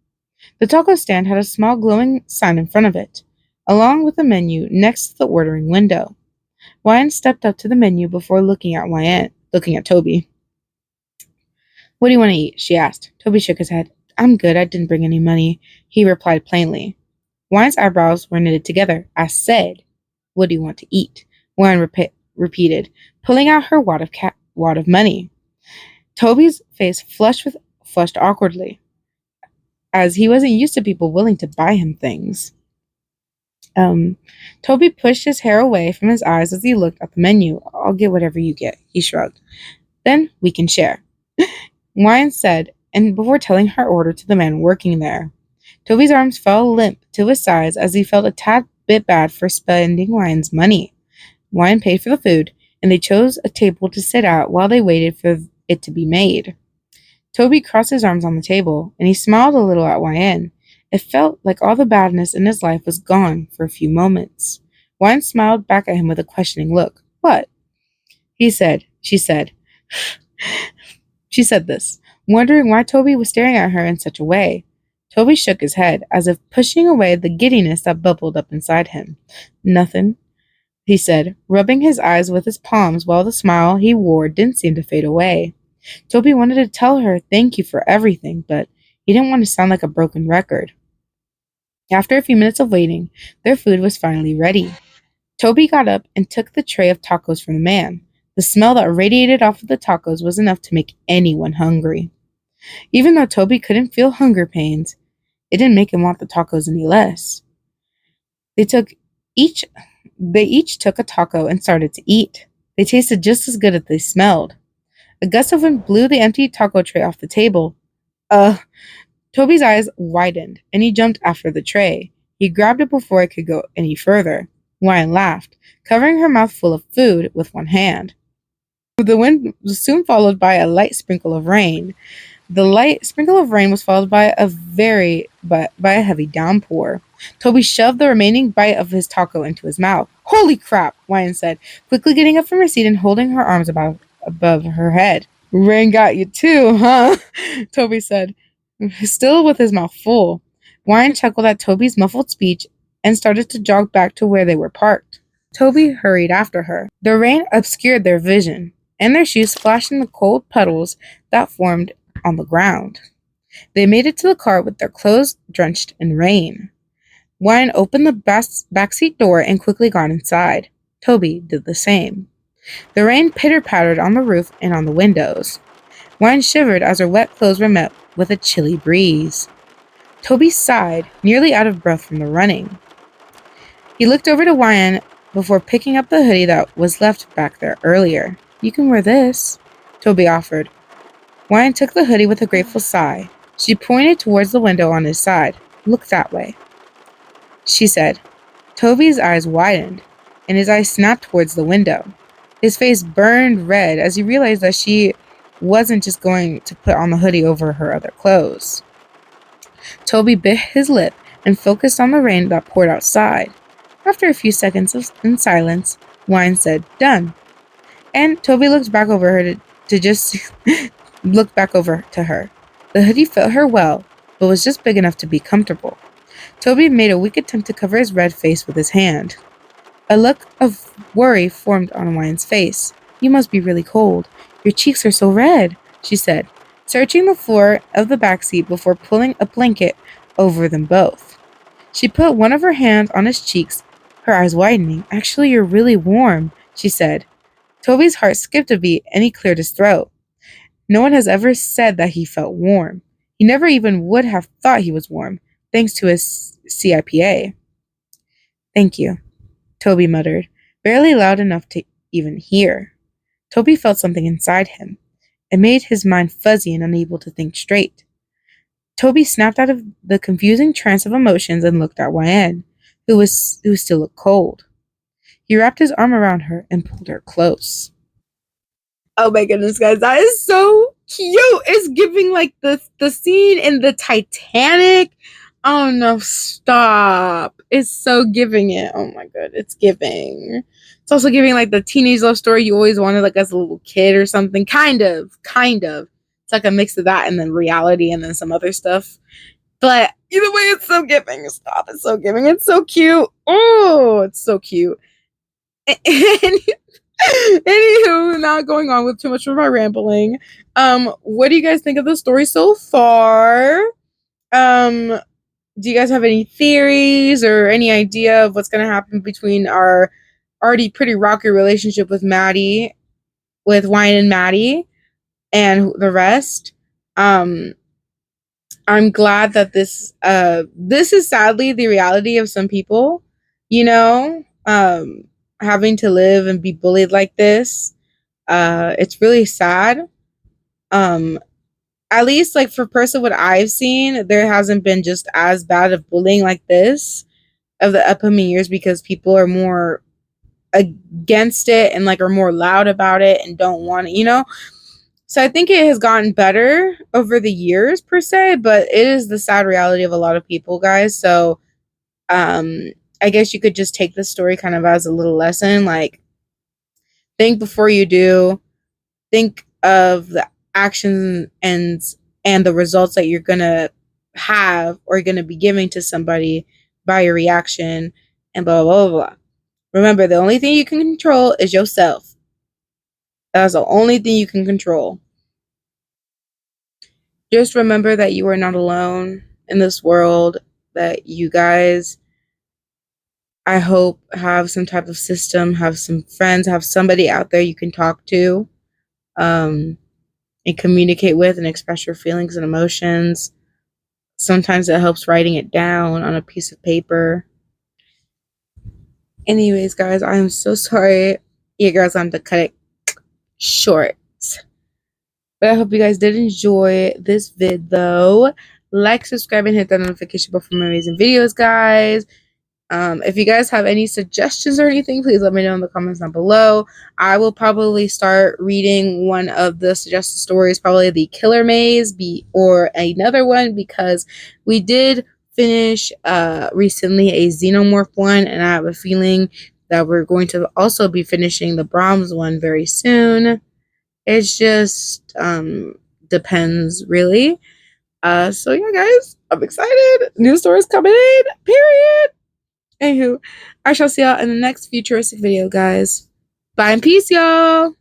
The taco stand had a small glowing sign in front of it, along with a menu next to the ordering window. Wyan stepped up to the menu before looking at Toby. What do you want to eat? She asked. Toby shook his head. I'm good. I didn't bring any money, he replied plainly. Wyan's eyebrows were knitted together. I said, what do you want to eat? Wyan repeated, pulling out her wad of money. Toby's face flushed awkwardly, as he wasn't used to people willing to buy him things. Toby pushed his hair away from his eyes as he looked at the menu. I'll get whatever you get, he shrugged. Then we can share, Wyan said, and before telling her order to the man working there. Toby's arms fell limp to his sides as he felt a tad bit bad for spending Wyan's money. Wyan paid for the food, and they chose a table to sit at while they waited for it to be made. Toby crossed his arms on the table, and he smiled a little at Wyan. It felt like all the badness in his life was gone for a few moments. Wyan smiled back at him with a questioning look. What? She said this, wondering why Toby was staring at her in such a way. Toby shook his head, as if pushing away the giddiness that bubbled up inside him. Nothing, he said, rubbing his eyes with his palms while the smile he wore didn't seem to fade away. Toby wanted to tell her thank you for everything, but he didn't want to sound like a broken record. After a few minutes of waiting, their food was finally ready. Toby got up and took the tray of tacos from the man. The smell that radiated off of the tacos was enough to make anyone hungry. Even though Toby couldn't feel hunger pains, it didn't make him want the tacos any less. They each took a taco and started to eat. They tasted just as good as they smelled. A gust of wind blew the empty taco tray off the table. Toby's eyes widened, and he jumped after the tray. He grabbed it before it could go any further. Wyan laughed, covering her mouth full of food with one hand. The wind was soon followed by a light sprinkle of rain. The light sprinkle of rain was followed by a heavy downpour. Toby shoved the remaining bite of his taco into his mouth. Holy crap, Wyan said, quickly getting up from her seat and holding her arms above her head. Rain got you too, huh? Toby said, still with his mouth full. Wyan chuckled at Toby's muffled speech and started to jog back to where they were parked. Toby hurried after her. The rain obscured their vision, and their shoes splashed in the cold puddles that formed on the ground. They made it to the car with their clothes drenched in rain. Wyan opened the backseat door and quickly got inside. Toby did the same. The rain pitter-pattered on the roof and on the windows. Wyan shivered as her wet clothes were met with a chilly breeze. Toby sighed, nearly out of breath from the running. He looked over to Wyan before picking up the hoodie that was left back there earlier. You can wear this, Toby offered. Wyan took the hoodie with a grateful sigh. She pointed towards the window on his side. Look that way, she said. Toby's eyes widened, and his eyes snapped towards the window. His face burned red as he realized that she wasn't just going to put on the hoodie over her other clothes. Toby bit his lip and focused on the rain that poured outside. After a few seconds in silence, Wyan said, done. And Toby looked back over her to her. The hoodie fit her well, but was just big enough to be comfortable. Toby made a weak attempt to cover his red face with his hand. A look of worry formed on 𝐀𝐻𝐬𝐚's face. "You must be really cold. Your cheeks are so red," she said, searching the floor of the back seat before pulling a blanket over them both. She put one of her hands on his cheeks, her eyes widening. "Actually, you're really warm," she said. Toby's heart skipped a beat and he cleared his throat. No one has ever said that he felt warm. He never even would have thought he was warm, thanks to his CIPA. "Thank you," Toby muttered, barely loud enough to even hear. Toby felt something inside him. It made his mind fuzzy and unable to think straight. Toby snapped out of the confusing trance of emotions and looked at 𝐻1, who still looked cold. He wrapped his arm around her and pulled her close. Oh my goodness, guys, that is so cute. It's giving like the scene in the Titanic. Oh no, stop. It's so giving it. Oh my god, it's giving. It's also giving like the teenage love story you always wanted like as a little kid or something. Kind of. It's like a mix of that and then reality and then some other stuff. But either way, it's so giving. Stop, it's so giving. It's so cute. Oh, it's so cute. Anywho, not going on with too much of my rambling. What do you guys think of the story so far? Do you guys have any theories or any idea of what's gonna happen between our already pretty rocky relationship with 𝐀𝐻𝐬𝐚 and Maddie and the rest? I'm glad that this is sadly the reality of some people, you know, having to live and be bullied like this. It's really sad. At least like for person what I've seen, there hasn't been just as bad of bullying like this of the upcoming years because people are more against it and like are more loud about it and don't want it, you know? So I think it has gotten better over the years per se, but it is the sad reality of a lot of people, guys. So I guess you could just take this story kind of as a little lesson, like think before you do, think of the actions and the results that you're gonna have or gonna be giving to somebody by your reaction and blah blah blah blah. Remember, the only thing you can control is yourself. That's the only thing you can control. Just remember that you are not alone in this world, that you guys, I hope, have some type of system, have some friends, have somebody out there you can talk to and communicate with and express your feelings and emotions. Sometimes it helps writing it down on a piece of paper. Anyways, guys, I am so sorry. Yeah, guys, I'm to cut it short. But I hope you guys did enjoy this vid, though. Like, subscribe, and hit that notification bell for more amazing videos, guys. If you guys have any suggestions or anything, please let me know in the comments down below. I will probably start reading one of the suggested stories, probably the Killer Maze or another one, because we did finish recently a Xenomorph one, and I have a feeling that we're going to also be finishing the Brahms one very soon. It's just depends, really. So yeah, guys, I'm excited. New stories coming in, period. Anywho, I shall see y'all in the next futuristic video, guys. Bye and peace, y'all.